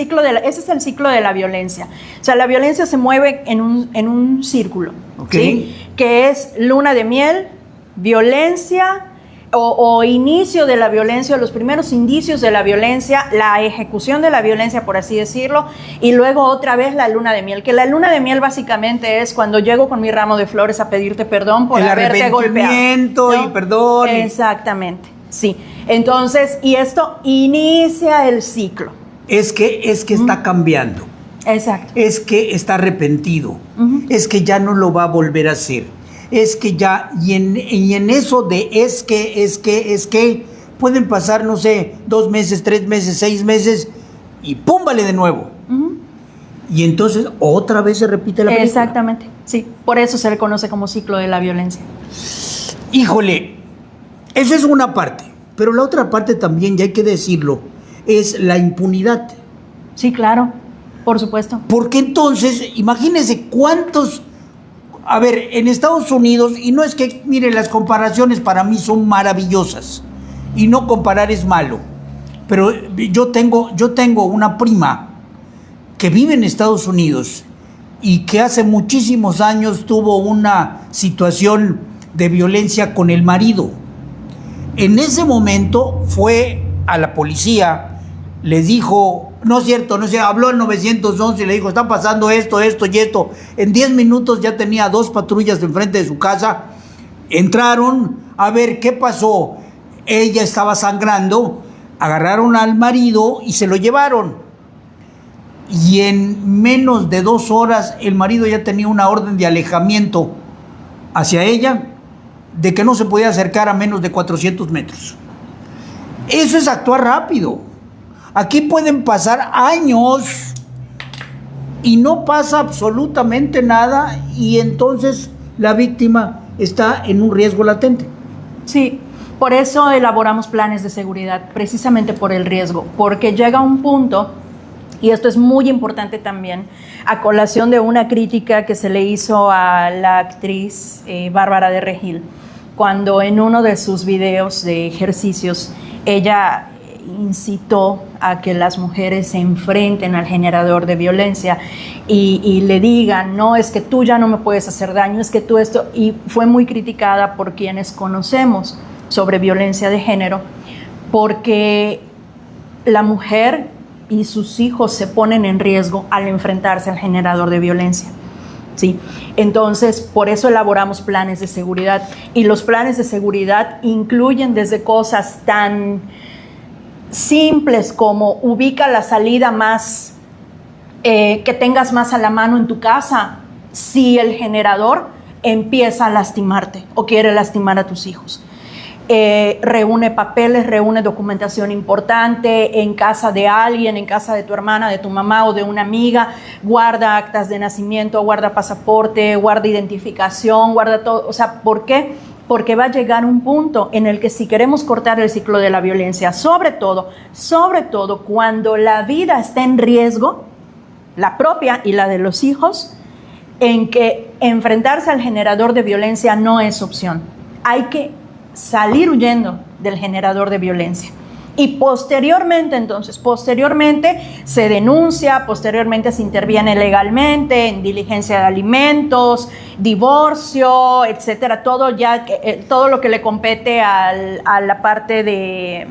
ciclo de la violencia. O sea, la violencia se mueve en un círculo, ¿sí? Que es luna de miel, violencia, o inicio de la violencia, los primeros indicios de la violencia, la ejecución de la violencia, por así decirlo, y luego otra vez la luna de miel, que la luna de miel básicamente es cuando llego con mi ramo de flores a pedirte perdón por haberte golpeado. El arrepentimiento, ¿no? Y perdón. Exactamente, sí. Entonces, y esto inicia el ciclo. Es que está cambiando. Exacto. Es que está arrepentido. Es que ya no lo va a volver a hacer. Es que ya, y en eso de es que, pueden pasar, no sé, 2 meses, 3 meses, 6 meses, y ¡pum! Vale de nuevo. Y entonces otra vez se repite la película. Exactamente, sí. Por eso se le conoce como ciclo de la violencia. Híjole, esa es una parte, pero la otra parte también, ya hay que decirlo, es la impunidad. Sí, claro, por supuesto. Porque entonces, imagínense cuántos... A ver, en Estados Unidos, y no es que, mire, las comparaciones para mí son maravillosas, y no comparar es malo, pero yo tengo una prima que vive en Estados Unidos y que hace muchísimos años tuvo una situación de violencia con el marido. En ese momento fue a la policía, les dijo, no es cierto, habló al 911 y le dijo, está pasando esto, esto y esto. En 10 minutos ya tenía 2 patrullas enfrente de su casa. Entraron a ver qué pasó. Ella estaba sangrando, agarraron al marido y se lo llevaron. Y en menos de 2 horas el marido ya tenía una orden de alejamiento hacia ella, de que no se podía acercar a menos de 400 metros. Eso es actuar rápido. Aquí pueden pasar años y no pasa absolutamente nada, y entonces la víctima está en un riesgo latente. Sí, por eso elaboramos planes de seguridad, precisamente por el riesgo, porque llega un punto, y esto es muy importante también, a colación de una crítica que se le hizo a la actriz Bárbara de Regil, cuando en uno de sus videos de ejercicios ella incitó a que las mujeres se enfrenten al generador de violencia y le digan, no, es que tú ya no me puedes hacer daño, es que tú esto, y fue muy criticada por quienes conocemos sobre violencia de género, porque la mujer y sus hijos se ponen en riesgo al enfrentarse al generador de violencia. ¿Sí? Entonces, por eso elaboramos planes de seguridad, y los planes de seguridad incluyen desde cosas tan simples como ubica la salida más, que tengas más a la mano en tu casa si el generador empieza a lastimarte o quiere lastimar a tus hijos. Reúne papeles, reúne documentación importante en casa de alguien, en casa de tu hermana, de tu mamá o de una amiga, guarda actas de nacimiento, guarda pasaporte, guarda identificación, guarda todo. O sea, ¿por qué? Porque va a llegar un punto en el que, si queremos cortar el ciclo de la violencia, sobre todo cuando la vida está en riesgo, la propia y la de los hijos, en que enfrentarse al generador de violencia no es opción. Hay que salir huyendo del generador de violencia. Y posteriormente se denuncia, posteriormente se interviene legalmente en diligencia de alimentos, divorcio, etcétera, todo lo que le compete a la parte de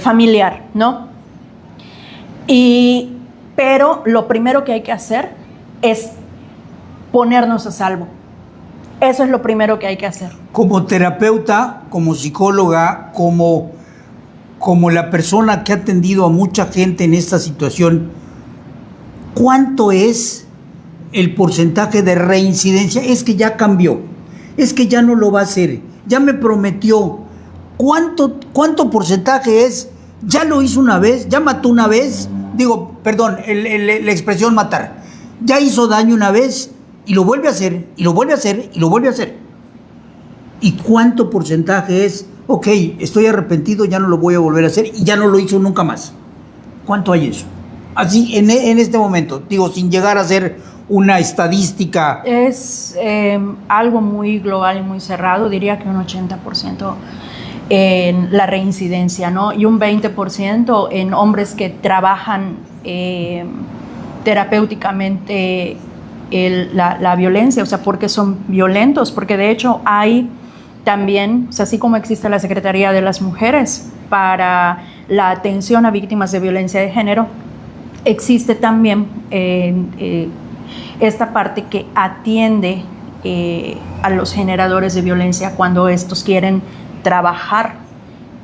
familiar, ¿no? Pero lo primero que hay que hacer es ponernos a salvo. Eso es lo primero que hay que hacer. Como terapeuta, como psicóloga, como la persona que ha atendido a mucha gente en esta situación, ¿cuánto es el porcentaje de reincidencia? Es que ya cambió, es que ya no lo va a hacer, ya me prometió. ¿Cuánto porcentaje es? Ya lo hizo una vez, ya mató una vez, la expresión matar, ya hizo daño una vez y lo vuelve a hacer, y lo vuelve a hacer, y lo vuelve a hacer. ¿Y cuánto porcentaje es? Ok, estoy arrepentido, ya no lo voy a volver a hacer, y ya no lo hizo nunca más. ¿Cuánto hay eso? Así, en este momento, sin llegar a ser una estadística. Es algo muy global y muy cerrado, diría que un 80% en la reincidencia, ¿no? Y un 20% en hombres que trabajan terapéuticamente la violencia, o sea, porque son violentos, porque de hecho hay también, o sea, así como existe la Secretaría de las Mujeres para la atención a víctimas de violencia de género, existe también esta parte que atiende a los generadores de violencia cuando estos quieren trabajar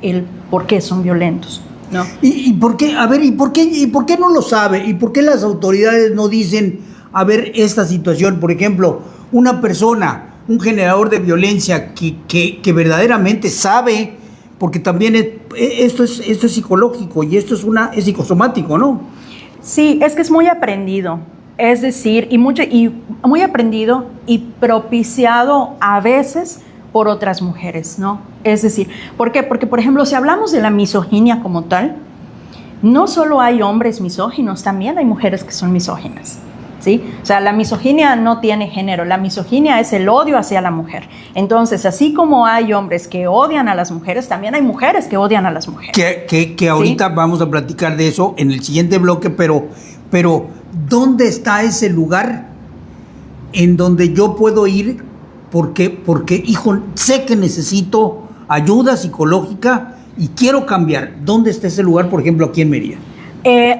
el por qué son violentos, ¿no? ¿Y por qué? A ver, ¿y por qué no lo sabe? ¿Y por qué las autoridades no dicen, a ver, esta situación? Por ejemplo, una persona, un generador de violencia que verdaderamente sabe, porque también esto es psicológico y esto es psicosomático, ¿no? Sí, es que es muy aprendido, es decir, y muy aprendido y propiciado a veces por otras mujeres, ¿no? Es decir, ¿por qué? Porque, por ejemplo, si hablamos de la misoginia como tal, no solo hay hombres misóginos, también hay mujeres que son misóginas, ¿sí? O sea, la misoginia no tiene género, la misoginia es el odio hacia la mujer. Entonces, así como hay hombres que odian a las mujeres, también hay mujeres que odian a las mujeres. Que ahorita, ¿sí?, vamos a platicar de eso en el siguiente bloque, pero ¿dónde está ese lugar en donde yo puedo ir? Porque, hijo, sé que necesito ayuda psicológica y quiero cambiar. ¿Dónde está ese lugar, por ejemplo, aquí en Mérida?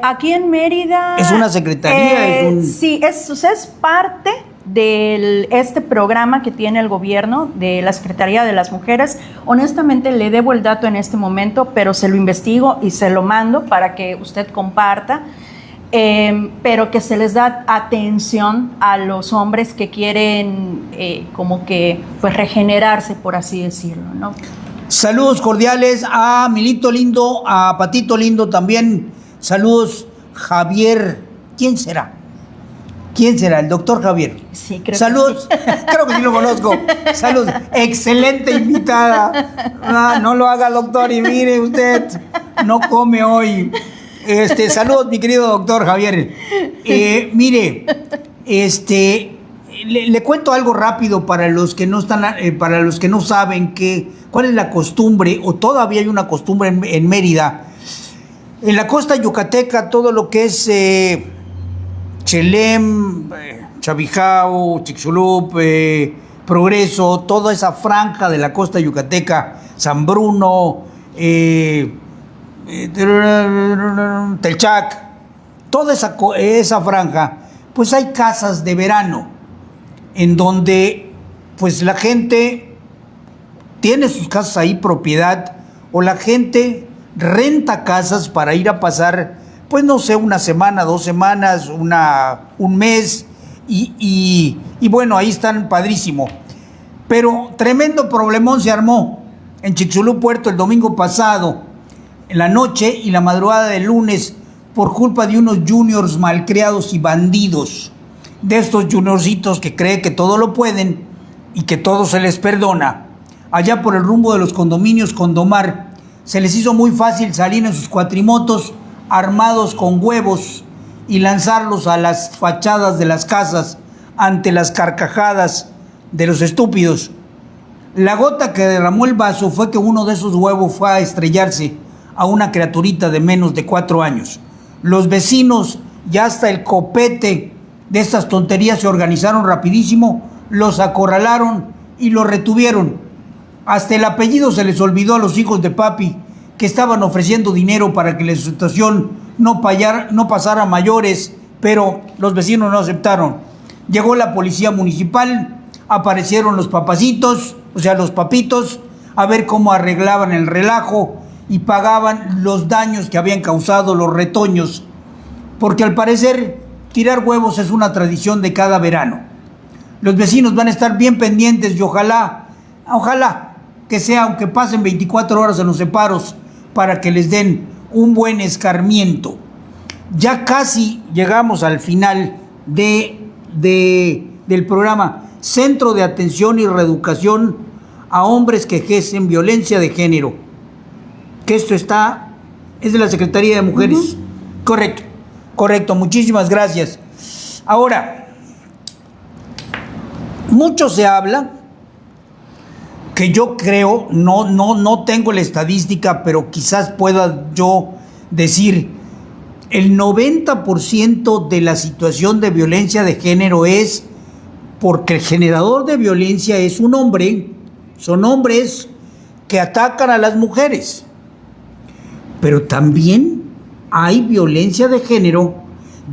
Aquí en Mérida... ¿Es una secretaría? Sí, es parte de este programa que tiene el gobierno de la Secretaría de las Mujeres. Honestamente le debo el dato en este momento, pero se lo investigo y se lo mando para que usted comparta, pero que se les da atención a los hombres que quieren como que pues regenerarse, por así decirlo, ¿no? Saludos cordiales a Milito Lindo, a Patito Lindo también. Saludos, Javier. ¿Quién será? ¿Quién será? El doctor Javier. Sí, creo Saludos. que sí. Creo que sí lo conozco. Saludos. Excelente invitada. No lo haga, doctor. Y mire usted, no come hoy. Saludos, mi querido doctor Javier. Mire, le cuento algo rápido para los que no están, para los que no saben cuál es la costumbre, o todavía hay una costumbre en Mérida. En la costa yucateca, todo lo que es Chelem, Chavijao, Chicxulub, Progreso, toda esa franja de la costa yucateca, San Bruno, Telchac, toda esa franja, pues hay casas de verano en donde pues la gente tiene sus casas ahí, propiedad, o la gente renta casas para ir a pasar, pues no sé, una semana, 2 semanas, un mes, y bueno, ahí están padrísimo. Pero tremendo problemón se armó en Chicxulub, Puerto, el domingo pasado, en la noche y la madrugada del lunes, por culpa de unos juniors malcriados y bandidos, de estos juniorcitos que creen que todo lo pueden y que todo se les perdona. Allá por el rumbo de los condominios Condomar, se les hizo muy fácil salir en sus cuatrimotos armados con huevos y lanzarlos a las fachadas de las casas ante las carcajadas de los estúpidos. La gota que derramó el vaso fue que uno de esos huevos fue a estrellarse a una criaturita de menos de 4 años. Los vecinos, ya hasta el copete de estas tonterías, se organizaron rapidísimo, los acorralaron y los retuvieron. Hasta el apellido se les olvidó a los hijos de papi, que estaban ofreciendo dinero para que la situación no pasara a mayores, pero los vecinos no aceptaron. Llegó la policía municipal, aparecieron los papacitos, o sea, los papitos, a ver cómo arreglaban el relajo y pagaban los daños que habían causado los retoños, porque al parecer tirar huevos es una tradición de cada verano. Los vecinos van a estar bien pendientes y ojalá que sea, aunque pasen 24 horas en los separos, para que les den un buen escarmiento. Ya casi llegamos al final del programa. Centro de Atención y Reeducación a Hombres que Ejercen Violencia de Género. Que esto es de la Secretaría de Mujeres. Correcto, muchísimas gracias. Ahora, mucho se habla, que yo creo, no tengo la estadística, pero quizás pueda yo decir, el 90% de la situación de violencia de género es porque el generador de violencia es un hombre, son hombres que atacan a las mujeres. Pero también hay violencia de género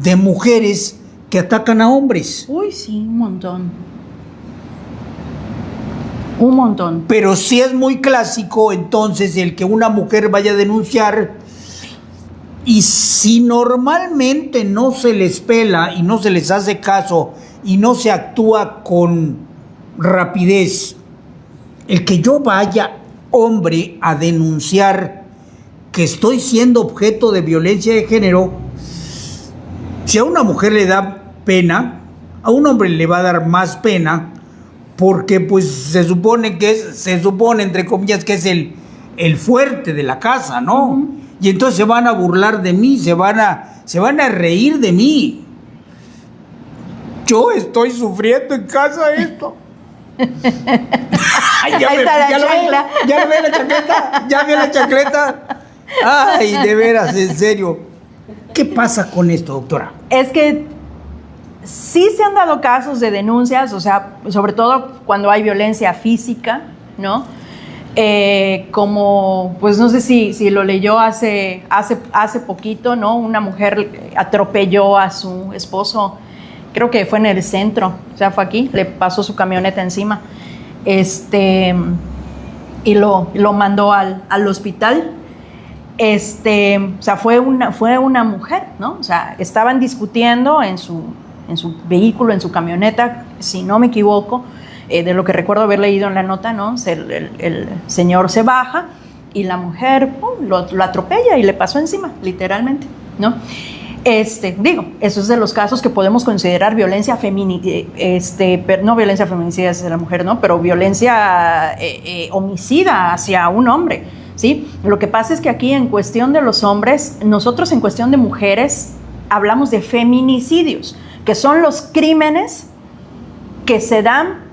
de mujeres que atacan a hombres. Uy, sí, un montón. Un montón. Pero sí es muy clásico entonces el que una mujer vaya a denunciar, y si normalmente no se les pela y no se les hace caso y no se actúa con rapidez, el que yo vaya, hombre, a denunciar que estoy siendo objeto de violencia de género, si a una mujer le da pena, a un hombre le va a dar más pena, porque pues se supone entre comillas que es el fuerte de la casa, ¿no? Uh-huh. Y entonces se van a burlar de mí, se van a reír de mí. Yo estoy sufriendo en casa esto. Ay, ya ve la chancleta. Ay, de veras, en serio. ¿Qué pasa con esto, doctora? Es que sí se han dado casos de denuncias, o sea, sobre todo cuando hay violencia física, ¿no? como, pues no sé si lo leyó hace poquito, ¿no? Una mujer atropelló a su esposo, creo que fue en el centro, o sea, fue aquí, le pasó su camioneta encima, y lo mandó al hospital. O sea, fue una mujer, ¿no? O sea, estaban discutiendo en su vehículo, en su camioneta, si no me equivoco, de lo que recuerdo haber leído en la nota, ¿no? El señor se baja y la mujer lo atropella y le pasó encima, literalmente, ¿no? Digo, eso es de los casos que podemos considerar violencia no violencia feminicida hacia la mujer, ¿no? Pero violencia homicida hacia un hombre, ¿sí? Lo que pasa es que aquí en cuestión de los hombres, nosotros en cuestión de mujeres hablamos de feminicidios, que son los crímenes que se dan,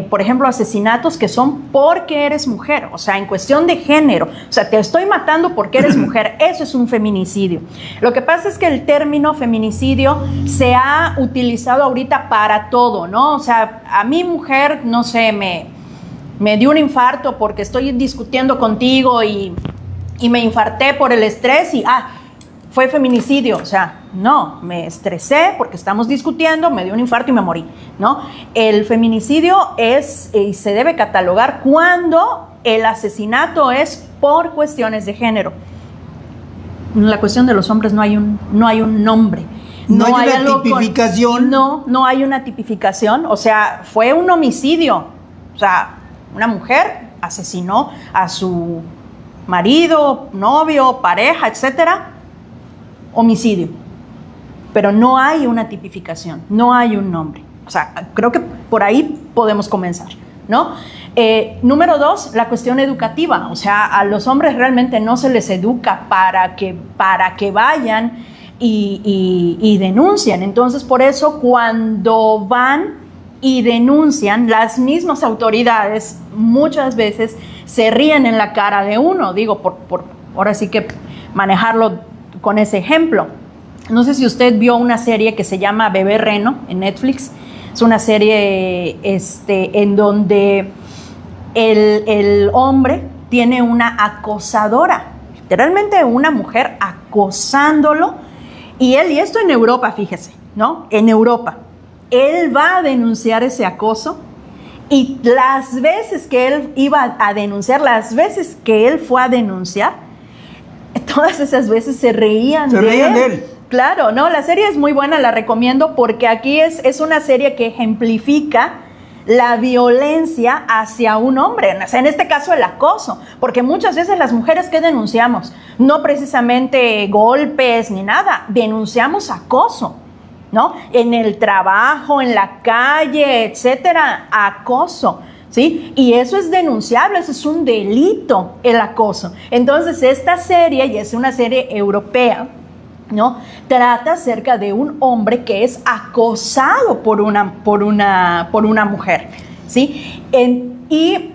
por ejemplo, asesinatos que son porque eres mujer, o sea, en cuestión de género, o sea, te estoy matando porque eres mujer, eso es un feminicidio. Lo que pasa es que el término feminicidio se ha utilizado ahorita para todo, ¿no? O sea, a mi mujer, no sé, me dio un infarto porque estoy discutiendo contigo y me infarté por el estrés y, fue feminicidio. O sea, no, me estresé porque estamos discutiendo, me dio un infarto y me morí, ¿no? El feminicidio es y se debe catalogar cuando el asesinato es por cuestiones de género. En la cuestión de los hombres no hay un nombre. No hay una tipificación. No hay una tipificación. O sea, fue un homicidio. O sea, una mujer asesinó a su marido, novio, pareja, etcétera. Homicidio. Pero no hay una tipificación, no hay un nombre. O sea, creo que por ahí podemos comenzar, ¿no? Número 2, la cuestión educativa. O sea, a los hombres realmente no se les educa para que vayan y denuncien. Entonces, por eso cuando van y denuncian, las mismas autoridades muchas veces se ríen en la cara de uno. Digo, por ahora sí que manejarlo con ese ejemplo. No sé si usted vio una serie que se llama Bebé Reno en Netflix. Es una serie en donde el hombre tiene una acosadora, literalmente una mujer acosándolo, y esto en Europa, fíjese, ¿no? En Europa. Él va a denunciar ese acoso y las veces que él iba a denunciar, las veces que él fue a denunciar, todas esas veces se reían de él. Claro, no, la serie es muy buena, la recomiendo porque aquí es una serie que ejemplifica la violencia hacia un hombre, o sea, en este caso el acoso, porque muchas veces las mujeres que denunciamos, no precisamente golpes ni nada, denunciamos acoso, ¿no? En el trabajo, en la calle, etcétera, acoso. ¿Sí? Y eso es denunciable, eso es un delito, el acoso. Entonces, esta serie, y es una serie europea, ¿no? Trata acerca de un hombre que es acosado por una mujer, ¿sí? Y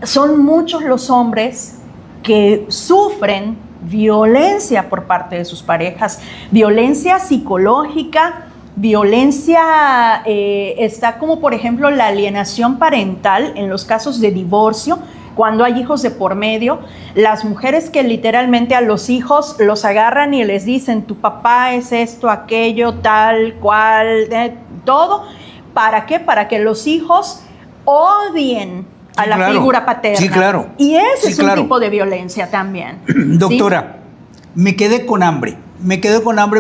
son muchos los hombres que sufren violencia por parte de sus parejas, violencia psicológica, violencia, está como por ejemplo la alienación parental en los casos de divorcio, cuando hay hijos de por medio, las mujeres que literalmente a los hijos los agarran y les dicen, tu papá es esto, aquello, tal, cual, todo. ¿Para qué? Para que los hijos odien a la figura paterna. Sí, claro. Y ese es un tipo de violencia también. Doctora, ¿sí? Me quedé con hambre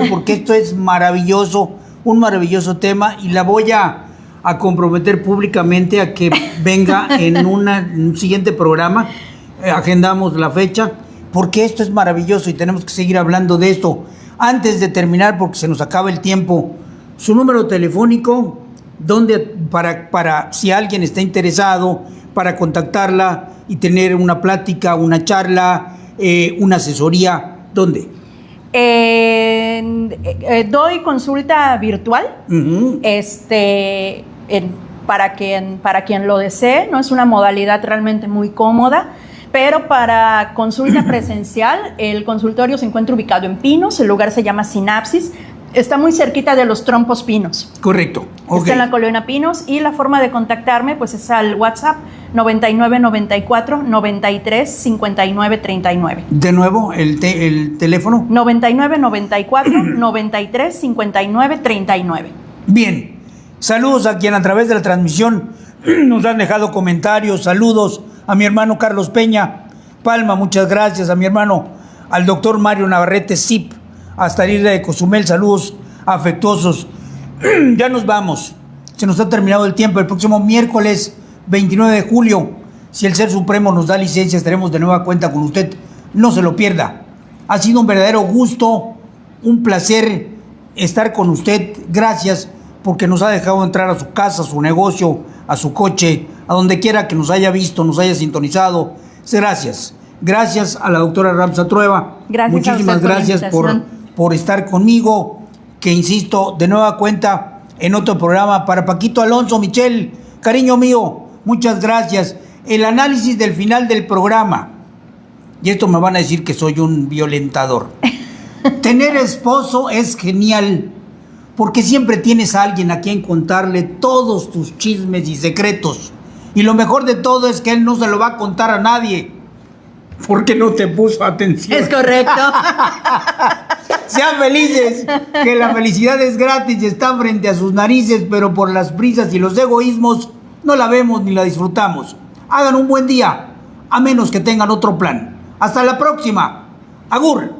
porque esto es maravilloso, un maravilloso tema, y la voy a comprometer públicamente a que venga en un siguiente programa. Agendamos la fecha, porque esto es maravilloso y tenemos que seguir hablando de esto. Antes de terminar, porque se nos acaba el tiempo, su número telefónico, para si alguien está interesado, para contactarla y tener una plática, una charla, una asesoría, ¿dónde? Doy consulta virtual, para quien lo desee. No es una modalidad realmente muy cómoda, pero para consulta presencial, el consultorio se encuentra ubicado en Pinos, el lugar se llama Sinapsis, Está muy cerquita de los Trompos Pinos. Correcto. Ok. Está en la Colonia Pinos y la forma de contactarme pues es al WhatsApp 9994 93 59 39. De nuevo, el teléfono. 9994 93 59 39. Bien. Saludos a quien a través de la transmisión nos han dejado comentarios. Saludos a mi hermano Carlos Peña Palma, muchas gracias. A mi hermano, al doctor Mario Navarrete Zip, hasta Isla de Cozumel, saludos afectuosos. Ya nos vamos, se nos ha terminado el tiempo. El próximo miércoles 29 de julio, si el Ser Supremo nos da licencia, estaremos de nueva cuenta con usted. No se lo pierda. Ha sido un verdadero gusto, un placer estar con usted. Gracias porque nos ha dejado entrar a su casa, a su negocio, a su coche, a donde quiera que nos haya visto, nos haya sintonizado. Gracias. Gracias a la doctora Ramsa Trueba. Gracias. Muchísimas gracias por estar conmigo, que insisto, de nueva cuenta en otro programa. Para Paquito Alonso, Michelle, cariño mío, muchas gracias. El análisis del final del programa, y esto me van a decir que soy un violentador. Tener esposo es genial, porque siempre tienes a alguien a quien contarle todos tus chismes y secretos. Y lo mejor de todo es que él no se lo va a contar a nadie, porque no te puso atención. Es correcto. Sean felices, que la felicidad es gratis y está frente a sus narices, pero por las prisas y los egoísmos no la vemos ni la disfrutamos. Hagan un buen día, a menos que tengan otro plan. Hasta la próxima. Agur.